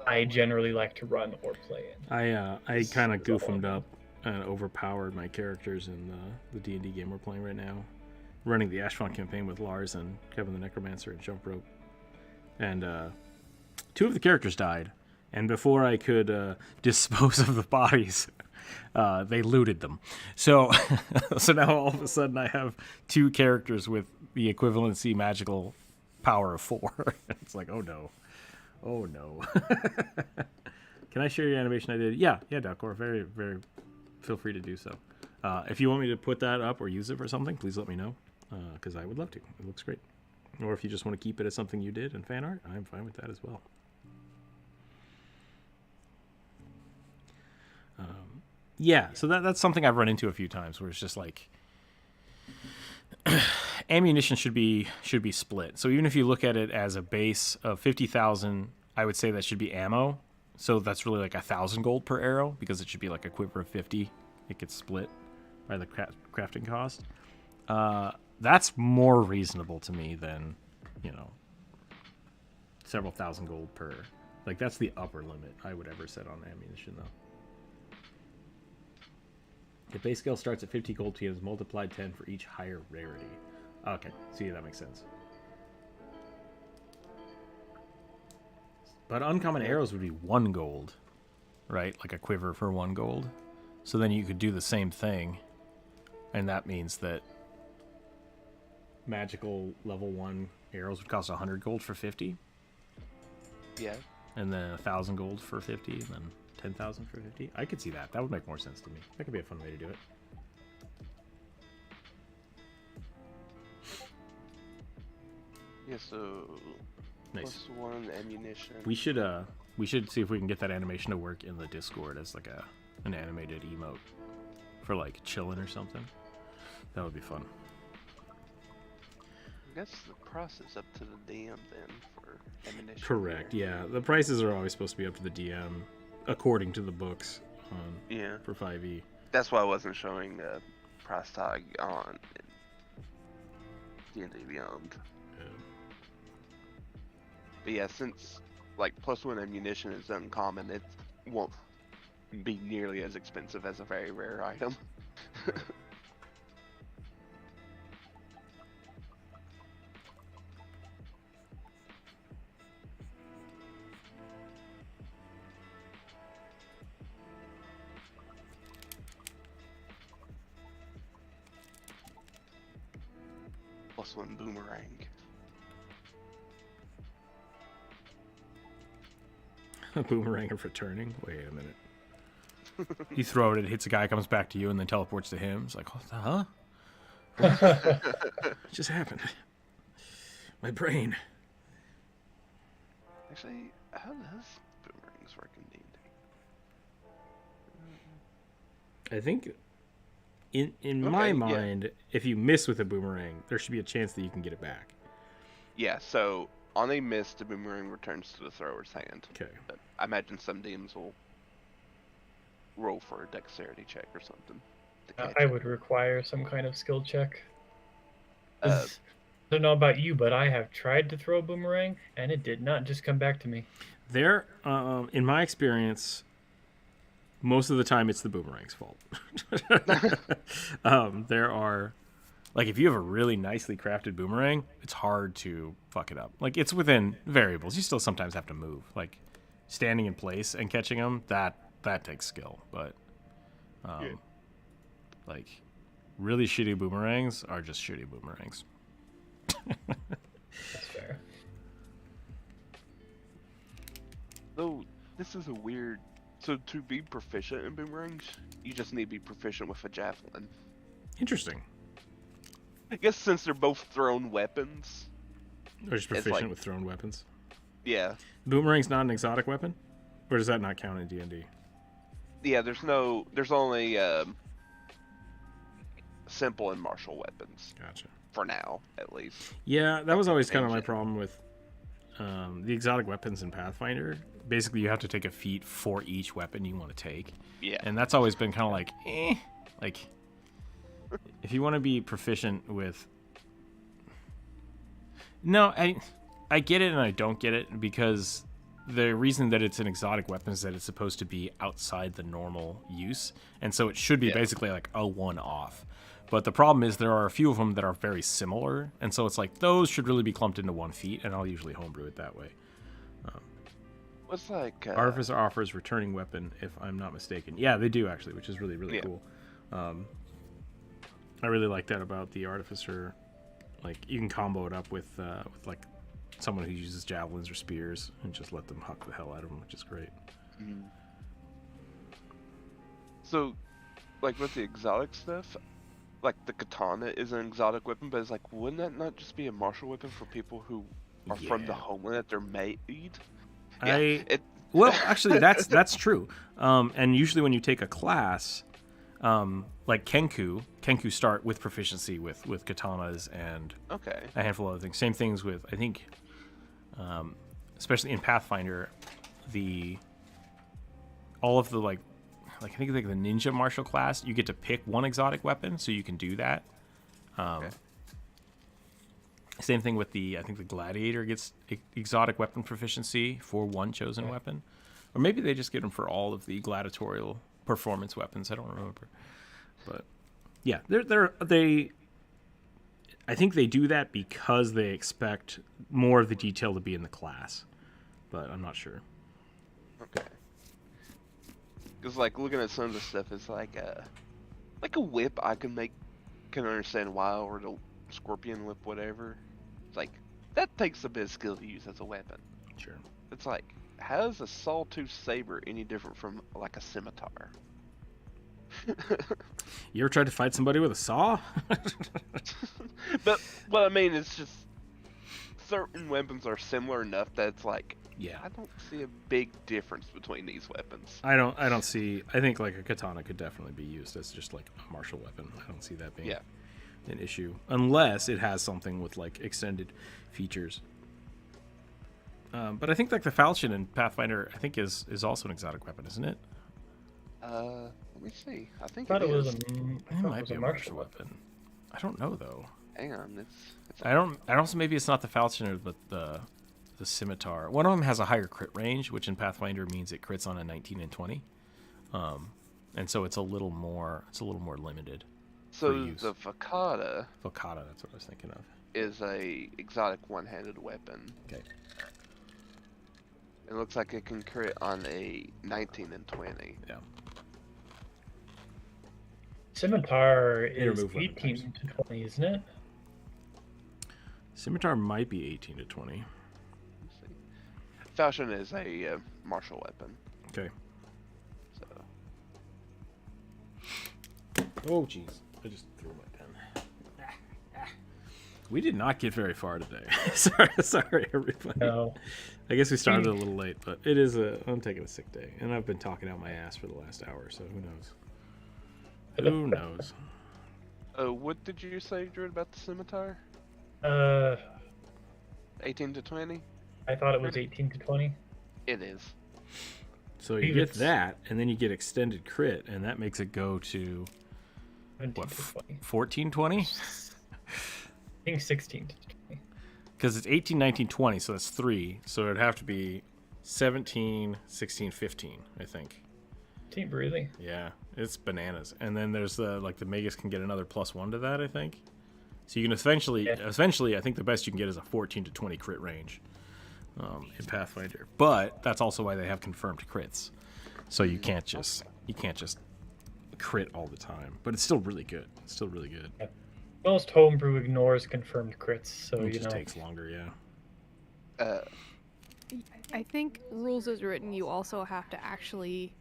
I generally like to run or play in. I kind of goofied up and overpowered my characters in the D&D game we're playing right now. Running the Ashfont campaign with Lars and Kevin the Necromancer and Jump Rope. And 2 of the characters died. And before I could dispose of the bodies, they looted them. So so now all of a sudden I have 2 characters with the equivalency magical power of 4. It's like, oh no. Oh no. Can I share your animation I did? Yeah, Dalcor. Very, very feel free to do so. If you want me to put that up or use it for something, please let me know. Because I would love to. It looks great. Or if you just want to keep it as something you did in fan art, I'm fine with that as well. Yeah, so that's something I've run into a few times where it's just like ammunition should be split. So even if you look at it as a base of 50,000, I would say that should be ammo. So that's really like 1,000 gold per arrow because it should be like a quiver of 50. It gets split by the crafting cost. That's more reasonable to me than, you know, several thousand gold per. Like that's the upper limit I would ever set on ammunition though. The base scale starts at 50 gold TMs, multiplied 10 for each higher rarity. Okay, see, that makes sense. But uncommon arrows would be 1 gold, right? Like a quiver for 1 gold. So then you could do the same thing, and that means that magical level 1 arrows would cost 100 gold for 50. Yeah. And then 1,000 gold for 50, and then 10,000 for 50. I could see that. That would make more sense to me. That could be a fun way to do it. Yeah, so Nice. +1 ammunition. We should see if we can get that animation to work in the Discord as like an animated emote for like chilling or something. That would be fun. I guess the price is up to the DM then for ammunition. Correct. Yeah, the prices are always supposed to be up to the DM according to the books. Yeah. For 5e. That's why I wasn't showing the price tag on D&D Beyond. Yeah. But yeah, since like +1 ammunition is uncommon, it won't be nearly as expensive as a very rare item. +1 boomerang. A boomerang of returning? Wait a minute. You throw it, it hits a guy, comes back to you, and then teleports to him. It's like, what the huh? What just happened? My brain. Actually, how does boomerangs work in D&D? I think, in Okay, my yeah. mind, if you miss with a boomerang, there should be a chance that you can get it back. Yeah, so on a miss, the boomerang returns to the thrower's hand. Okay. But I imagine some DMs will roll for a dexterity check or something. to catch I it. would require some kind of skill check. Uh, I don't know about you, but I have tried to throw a boomerang, and it did not just come back to me. There, in my experience, most of the time it's the boomerang's fault. There are, like, if you have a really nicely crafted boomerang, it's hard to fuck it up. Like, it's within variables. You still sometimes have to move. Like, standing in place and catching them, that takes skill. But, like, really shitty boomerangs are just shitty boomerangs. That's fair. Though this is a weird. So to be proficient in boomerangs, you just need to be proficient with a javelin. Interesting. I guess since they're both thrown weapons. Or just It's proficient like- with thrown weapons. Yeah, Boomerang's not an exotic weapon? Or does that not count in D&D? yeah. There's only simple and martial weapons Gotcha. for now, at least. Yeah, that was always kind of my Engine. problem with the exotic weapons in Pathfinder. Basically, you have to take a feat for each weapon you want to take. Yeah. And that's always been kind of like, like, if you want to be proficient with... No, I get it and I don't get it, because the reason that it's an exotic weapon is that it's supposed to be outside the normal use. And so it should be Yeah. basically like a one-off. But the problem is there are a few of them that are very similar, and so it's like those should really be clumped into one feat, and I'll usually homebrew it that way. What's like Artificer offers returning weapon, if I'm not mistaken. Yeah, they do actually, which is really, really Yeah. cool. I really like that about the Artificer. Like, you can combo it up with like someone who uses javelins or spears and just let them huck the hell out of them, which is great. So, like with the exotic stuff, like the katana is an exotic weapon, but it's like, wouldn't that not just be a martial weapon for people who are from the Yeah. homeland that they're made? Well, actually, that's true. And usually when you take a class, like Kenku start with proficiency with katanas and Okay. a handful of other things. Same things with, I think, especially in Pathfinder, all of the like I think like the ninja martial class, you get to pick one exotic weapon, so you can do that. Okay. Same thing with I think the gladiator gets exotic weapon proficiency for one chosen weapon, or maybe they just get them for all of the gladiatorial performance weapons. I don't remember, but yeah, I think they do that because they expect more of the detail to be in the class, but I'm not sure. Okay. Because like looking at some of the stuff, it's like a whip I can understand why, or the scorpion whip, whatever. It's like that takes a bit of skill to use as a weapon. Sure. It's like, how is a sawtooth saber any different from like a scimitar? You ever tried to fight somebody with a saw? But what I mean is just certain weapons are similar enough that it's like, Yeah. I don't see a big difference between these weapons. I don't see. I think like a katana could definitely be used as just like a martial weapon. I don't see that being an issue unless it has something with like extended features. But I think like the falchion in Pathfinder, I think is also an exotic weapon, isn't it? Let me see. I think I thought it it was is. It might be a martial weapon. I don't know though. Hang on, it's I don't also maybe it's not the falchion, but the scimitar. One of them has a higher crit range, which in Pathfinder means it crits on a 19 and 20. And so it's a little more limited. so use. the Fakata Vocata, that's what I was thinking of. is a exotic one-handed weapon. Okay. It looks like it can crit on a 19 and 20. Yeah. Scimitar is remove weapon 18 to 20, isn't it? Scimitar might be 18 to 20. Let's see. Falchion is a martial weapon. Okay. So Oh, jeez. I just threw my pen. We did not get very far today. sorry, everybody. No. I guess we started a little late, but it is I'm taking a sick day, and I've been talking out my ass for the last hour, so who knows? Who knows? What did you say, Drew, about the scimitar? 18 to 20? I thought it was 18 to 20. It is. So you get that, and then you get extended crit, and that makes it go to 17 to 20. 14, 20? I think 16 to 20. Because it's 18, 19, 20, so that's 3. So it'd have to be 17, 16, 15, I think. Really? Yeah, it's bananas. And then there's the Magus can get another +1 to that, I think. So you can eventually, I think the best you can get is a 14 to 20 crit range in Pathfinder. But that's also why they have confirmed crits. So you can't just crit all the time. But it's still really good. Yeah. Most homebrew ignores confirmed crits, so It just takes longer, yeah. I think rules as written, you also have to actually,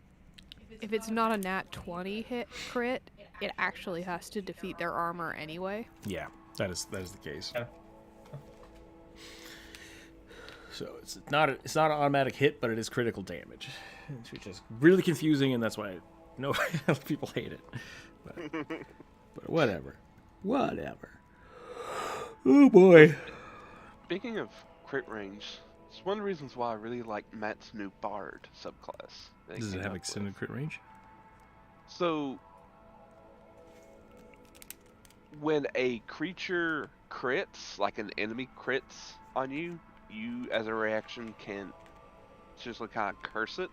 if it's not a nat 20 hit crit, it actually has to defeat their armor anyway. Yeah, that is the case. Yeah. So it's not an automatic hit, but it is critical damage, which is really confusing, and that's why people hate it. But whatever. Oh boy. Speaking of crit range, it's one of the reasons why I really like Matt's new Bard subclass. Does it have extended crit range? So, when a creature crits, like an enemy crits on you, you as a reaction can just kind of curse it.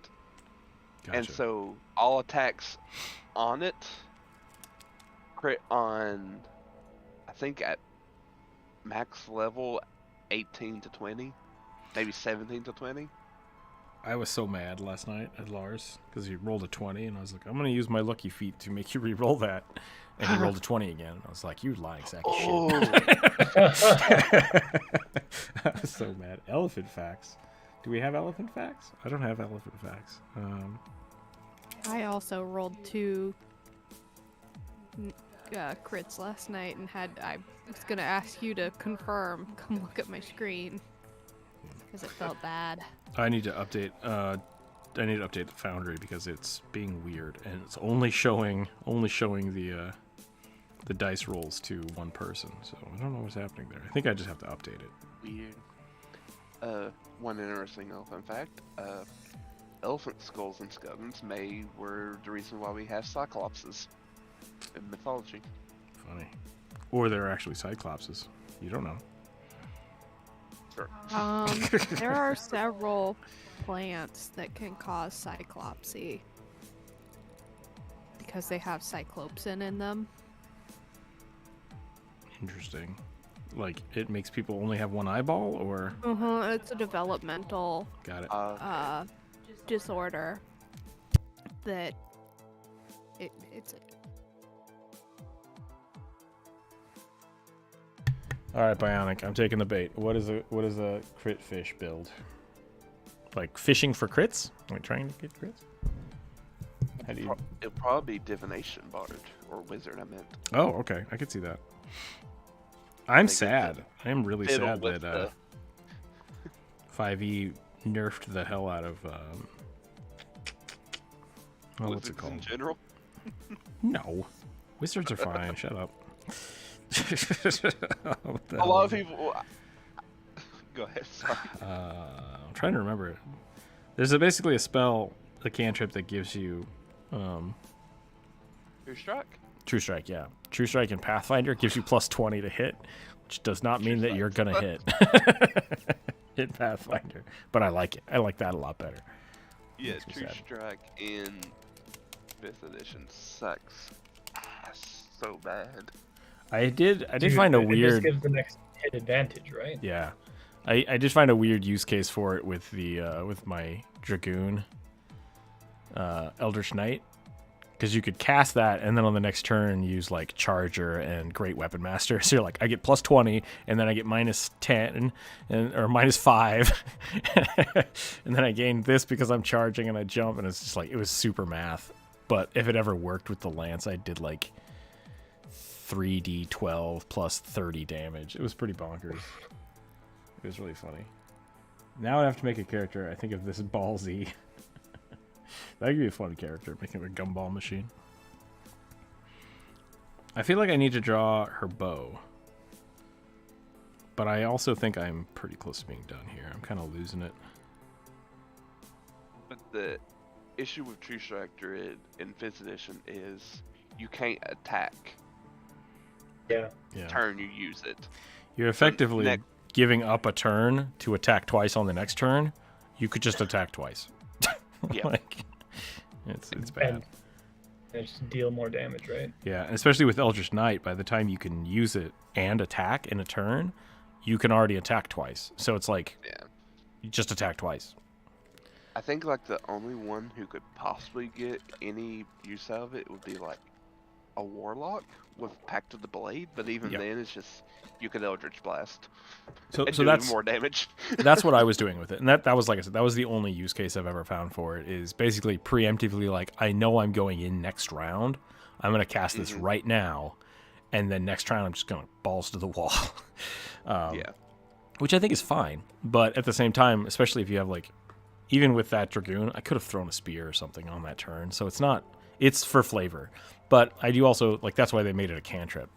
Gotcha. And so all attacks on it crit on, I think at max level 18 to 20, maybe 17 to 20. I was so mad last night at Lars because he rolled a 20, and I was like, I'm going to use my lucky feat to make you re-roll that. And he rolled a 20 again. I was like, you lying sack of shit. I was so mad. Elephant facts. Do we have elephant facts? I don't have elephant facts. I also rolled 2 crits last night and I was going to ask you to confirm. Come look at my screen. Because it felt bad. I need to update the Foundry because it's being weird and it's only showing the dice rolls to one person. So I don't know what's happening there. I think I just have to update it. Weird. One interesting elephant fact. Elephant skulls and skeletons were the reason why we have cyclopses in mythology. Funny. Or they're actually cyclopses. You don't know. Sure. There are several plants that can cause cyclopsy because they have cyclopsin in them. Interesting. Like, it makes people only have one eyeball, or? It's a developmental Got it. disorder that it's All right, Bionic, I'm taking the bait. What is a crit fish build? Like fishing for crits? Are we trying to get crits? How do you? It'll probably be divination bard or wizard. I meant. Oh, okay. I could see that. I'm Like sad. I am really fiddle sad with that 5e nerfed the hell out of what's it wizards in called? general. No, wizards are fine. Shut up. A lot of people. Go ahead. Sorry. I'm trying to remember it. There's basically a spell, a cantrip that gives you Your strike. True Strike, yeah. True Strike in Pathfinder gives you +20 to hit, which does not mean that you're gonna hit in Pathfinder. But I like it. I like that a lot better. Yeah, Makes me true sad. strike in 5th edition sucks. So bad. I did Dude, find a It weird. just gives the next hit advantage, right? Yeah, I did find a weird use case for it with the with my Dragoon Eldritch Knight, because you could cast that and then on the next turn use like Charger and Great Weapon Master. So you're like, I get plus 20 and then I get minus 10 or minus 5 and then I gain this because I'm charging and I jump, and it's just like, it was super math. But if it ever worked with the Lance, I did like 3d12 plus 30 damage. It was pretty bonkers. It was really funny. Now I have to make a character. I think of this ballsy. That could be a fun character, making a gumball machine. I feel like I need to draw her bow. But I also think I'm pretty close to being done here. I'm kind of losing it. But the issue with True Strike Druid in 5th edition is you can't attack. Yeah. Turn you use it. You're effectively giving up a turn to attack twice on the next turn. You could just attack twice. Yeah. Like, it's bad. And just deal more damage, right? Yeah, and especially with Eldritch Knight, by the time you can use it and attack in a turn, you can already attack twice. So it's like, you just attack twice. I think like the only one who could possibly get any use out of it would be like a Warlock with Pact of the Blade, but even then it's just, you could Eldritch Blast. So do that's more damage. That's what I was doing with it. And that was, like I said, that was the only use case I've ever found for it, is basically preemptively like, I know I'm going in next round. I'm going to cast this right now. And then next round, I'm just going balls to the wall. Which I think is fine. But at the same time, especially if you have like, even with that Dragoon, I could have thrown a spear or something on that turn. So it's not, it's for flavor. But I do also, like, that's why they made it a cantrip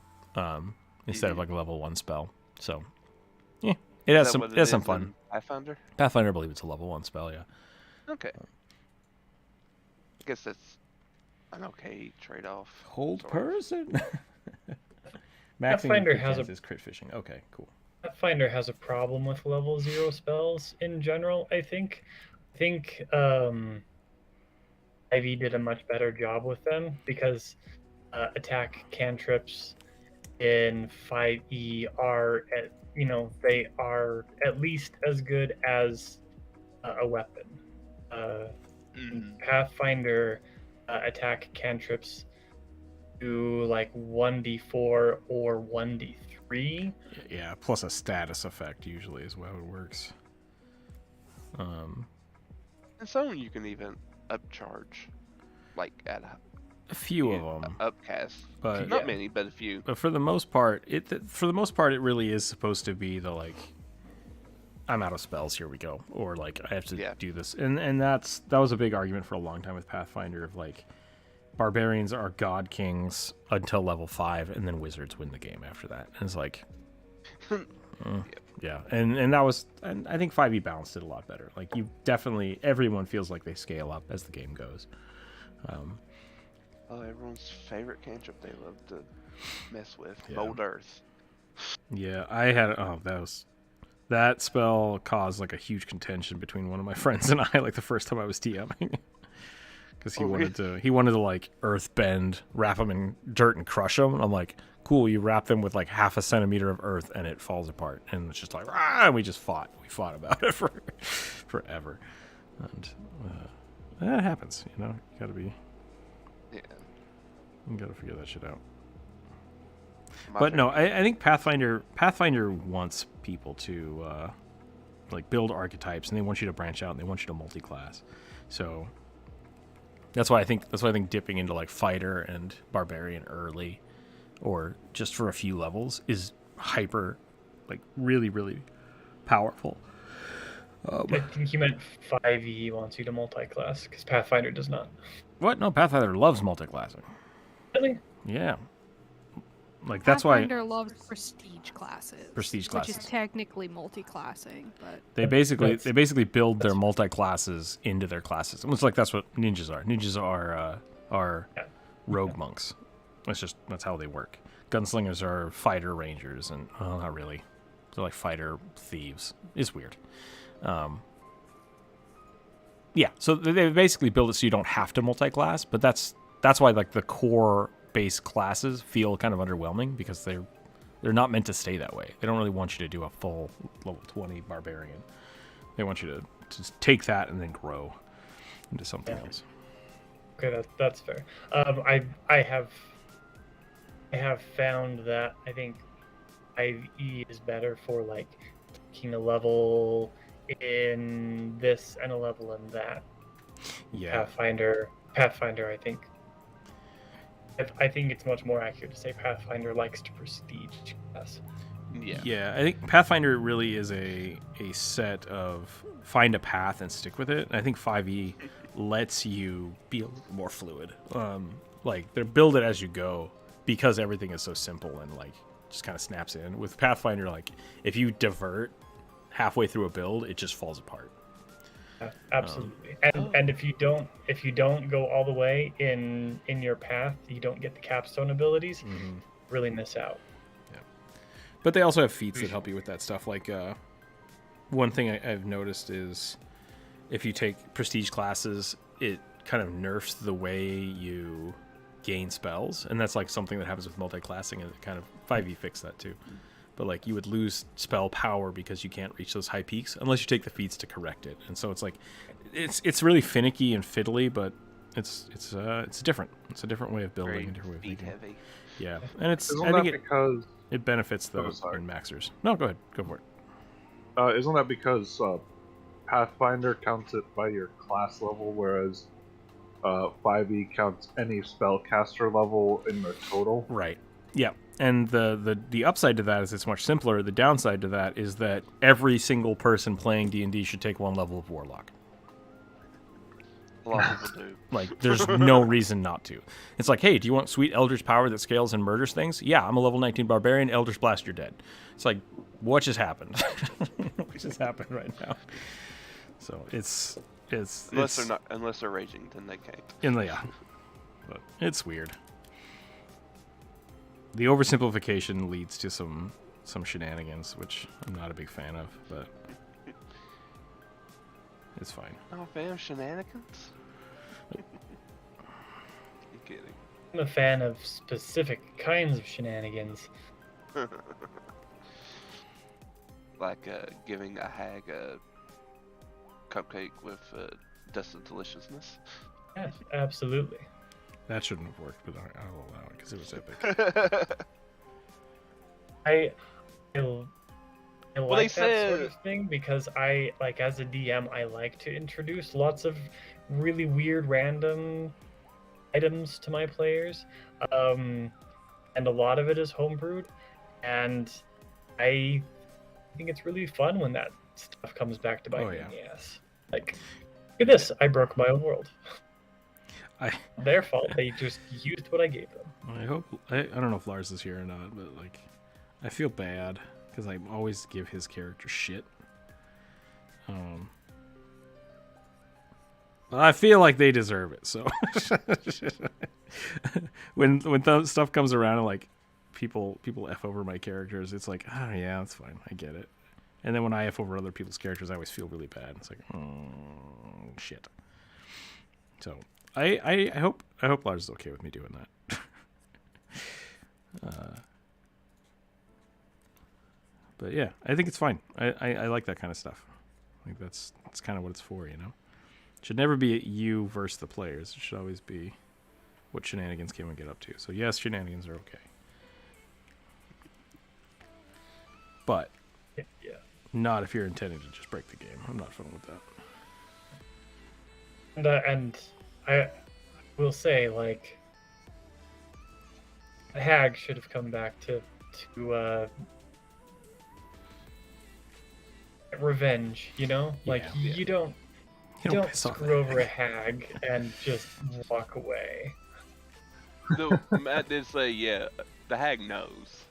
instead of like a level 1 spell. So, yeah, it has some fun. Pathfinder? Pathfinder, I believe it's a level 1 spell, yeah. Okay. I guess that's an okay trade-off. Hold person? Pathfinder has is crit fishing. Okay, cool. Pathfinder has a problem with level 0 spells in general, I think. Ivy did a much better job with them because attack cantrips in 5e are, they are at least as good as a weapon. Pathfinder attack cantrips do like 1d4 or 1d3. Yeah, plus a status effect usually is how it works. And some you can even upcharge, like at a few of them. Upcast, but not many, but a few. But for the most part, it really is supposed to be the like, I'm out of spells, here we go, or like I have to do this, and that was a big argument for a long time with Pathfinder of like, barbarians are god kings until level 5, and then wizards win the game after that. And it's like, yeah, and that was, and I think 5e balanced it a lot better. Like, you definitely, everyone feels like they scale up as the game goes. Everyone's favorite cantrip they love to mess with, Mold Earth. Yeah, I had that spell caused like a huge contention between one of my friends and I, like the first time I was TMing. Because he wanted to like earth bend, wrap them in dirt and crush them. And I'm like, cool, you wrap them with like half a centimeter of earth and it falls apart. And it's just like, and we just fought. We fought about it for forever. And that happens, you know. You gotta be. Yeah. You gotta figure that shit out. But no, I think Pathfinder wants people to like build archetypes, and they want you to branch out, and they want you to multi-class. So that's why I think dipping into like fighter and barbarian early, or just for a few levels, is hyper, like really, really powerful. I think you meant 5e wants you to multi-class, because Pathfinder does not. What? No, Pathfinder loves multi-classing. Really? Yeah. Like, that's why Pathfinder loves prestige classes. Which is technically multi-classing, but they basically build their multi-classes into their classes. It's like that's what ninjas are. Ninjas are rogue monks. That's how they work. Gunslingers are fighter rangers, and not really. They're like fighter thieves. It's weird. Yeah, so they basically build it so you don't have to multi-class, but that's why like the core base classes feel kind of underwhelming, because they're not meant to stay that way. They don't really want you to do a full level 20 barbarian. They want you to just take that and then grow into something else. Okay, that's fair. I have found that I think 5e is better for like taking a level in this and a level in that. Yeah. Pathfinder, I think it's much more accurate to say Pathfinder likes to prestige class. Yeah. Yeah, I think Pathfinder really is a set of find a path and stick with it. And I think 5e lets you be a little more fluid. Like they're build it as you go because everything is so simple and like just kind of snaps in. With Pathfinder, like if you divert halfway through a build, it just falls apart. Absolutely. And if you don't go all the way in your path, you don't get the capstone abilities, really miss out. But they also have feats that help you with that stuff. Like one thing I've noticed is if you take prestige classes, it kind of nerfs the way you gain spells, and that's like something that happens with multi-classing, and it kind of 5e fixed that too. But like you would lose spell power because you can't reach those high peaks unless you take the feats to correct it. And so it's like it's really finicky and fiddly, but it's different. It's a different way of building, Very a different way of feet thinking. heavy. Yeah, and it's Isn't I that think because it benefits the sorry. in maxers. No, go ahead, go for it. isn't that because Pathfinder counts it by your class level, whereas 5e counts any spellcaster level in the total? Right. Yeah. And the upside to that is it's much simpler. The downside to that is that every single person playing D&D should take one level of Warlock. A lot of people do. Like, there's no reason not to. It's like, hey, do you want sweet Eldritch power that scales and murders things? Yeah, I'm a level 19 Barbarian. Eldritch Blast, you're dead. It's like, what just happened? What just happened right now? So it's unless they're raging, then they can't. yeah. But it's weird. The oversimplification leads to some shenanigans, which I'm not a big fan of, but it's fine. Not a fan of shenanigans? I'm kidding. I'm a fan of specific kinds of shenanigans. Like giving a hag a cupcake with dust of deliciousness. Yeah, absolutely. That shouldn't have worked, but I'll allow it because it was epic. I like they that sort said- of thing because I like as a DM I like to introduce lots of really weird random items to my players, and a lot of it is homebrewed, and I think it's really fun when that stuff comes back to bite me in the ass. Like, look at this! I broke my own world. Their fault. They just used what I gave them. I hope I don't know if Lars is here or not, but like I feel bad because I always give his character shit. I feel like they deserve it. So when stuff comes around and like people f over my characters, it's like, oh yeah, that's fine, I get it. And then when I f over other people's characters, I always feel really bad. It's like, shit. So I hope Lars is okay with me doing that. But yeah, I think it's fine. I like that kind of stuff. I think that's kind of what it's for, you know. It should never be you versus the players. It should always be what shenanigans can we get up to. So yes, shenanigans are okay, but Yeah. not if you're intending to just break the game. I'm not fun with that. And I will say, like, the hag should have come back to revenge, you know? Like, Yeah. you don't piss off screw the over a hag. hag and just walk away. Though Matt did say, yeah, the hag knows.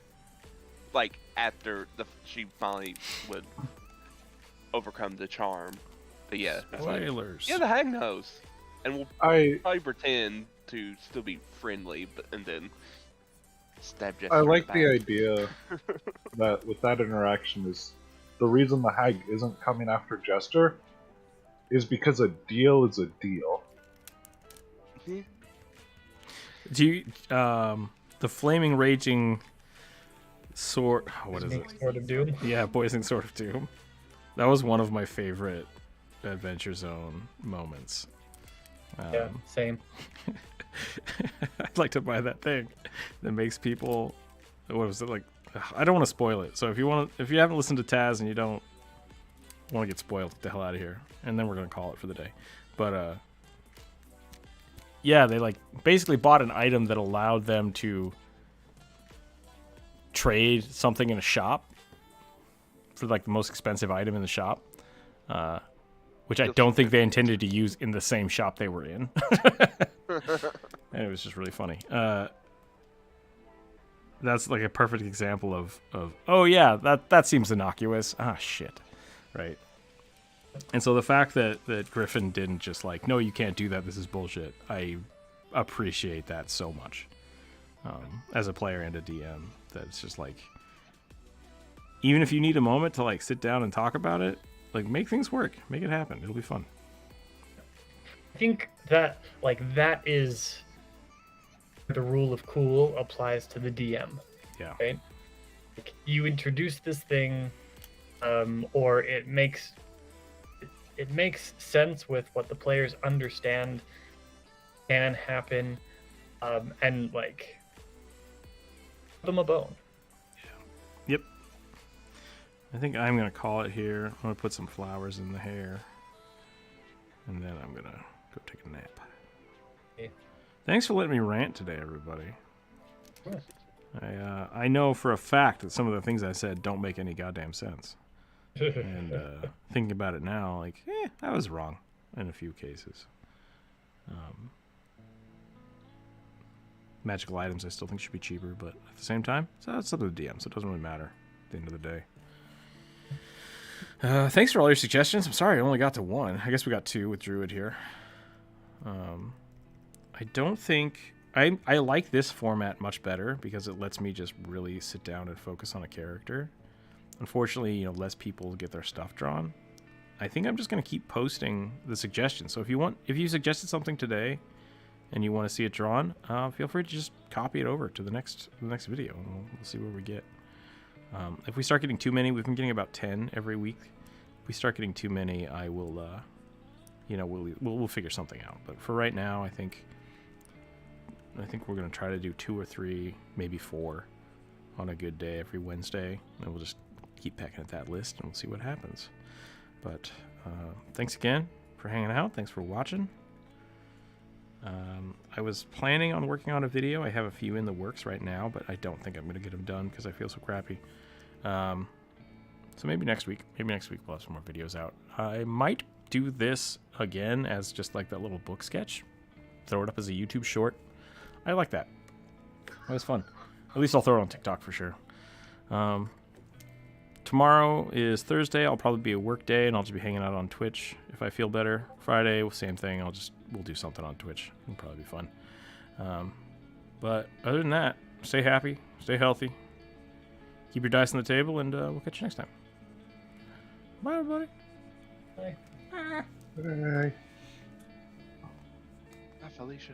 Like, after she finally would overcome the charm. But yeah, it's like, Spoilers. yeah, the hag knows. And we'll I probably pretend to still be friendly, and then stab Jester. I in like the the back. idea that with that interaction is the reason the hag isn't coming after Jester is because a deal is a deal. Do you the flaming raging sword? What is it? Sword of Doom. Yeah, Poisoning Sword of Doom. That was one of my favorite Adventure Zone moments. Yeah, same. I'd like to buy that thing that makes people. What was it like? I don't want to spoil it. So if you haven't listened to Taz and you don't want to get spoiled, get the hell out of here. And then we're gonna call it for the day. But yeah, they like basically bought an item that allowed them to trade something in a shop for like the most expensive item in the shop, which I don't think they intended to use in the same shop they were in. And it was just really funny. That's like a perfect example of oh yeah, that seems innocuous. Ah shit, right? And so the fact that Griffin didn't just like, no, you can't do that, this is bullshit. I appreciate that so much as a player and a DM. That it's just like, even if you need a moment to like sit down and talk about it, like make things work, make it happen. It'll be fun. I think that that is the rule of cool applies to the DM. Yeah. Right. Like, you introduce this thing, or it makes sense with what the players understand can happen, and like give them a bone. Yep. I think I'm going to call it here. I'm going to put some flowers in the hair. And then I'm going to go take a nap. Okay. Thanks for letting me rant today, everybody. Of course. I know for a fact that some of the things I said don't make any goddamn sense. And thinking about it now, like, I was wrong in a few cases. Magical items I still think should be cheaper, but at the same time, so it's up to the DM, so it doesn't really matter at the end of the day. Thanks for all your suggestions. I'm sorry I only got to one. I guess we got two with Druid here. I don't think... I like this format much better because it lets me just really sit down and focus on a character. Unfortunately, less people get their stuff drawn. I think I'm just going to keep posting the suggestions. So if you suggested something today and you want to see it drawn, feel free to just copy it over to the next video, and we'll see where we get. If we start getting too many, we've been getting about 10 every week. If we start getting too many, I will, we'll figure something out. But for right now, I think we're going to try to do 2 or 3, maybe 4 on a good day every Wednesday, and we'll just keep pecking at that list, and we'll see what happens. But thanks again for hanging out. Thanks for watching. I was planning on working on a video. I have a few in the works right now, but I don't think I'm going to get them done because I feel so crappy. So maybe next week. Maybe next week we'll have some more videos out. I might do this again as just like that little book sketch. Throw it up as a YouTube short. I like that. That was fun. At least I'll throw it on TikTok for sure. Tomorrow is Thursday. I'll probably be a work day, and I'll just be hanging out on Twitch if I feel better. Friday, same thing. We'll do something on Twitch. It'll probably be fun. But other than that, stay happy, stay healthy, keep your dice on the table, and we'll catch you next time. Bye, everybody. Bye. Bye. Bye, Felicia.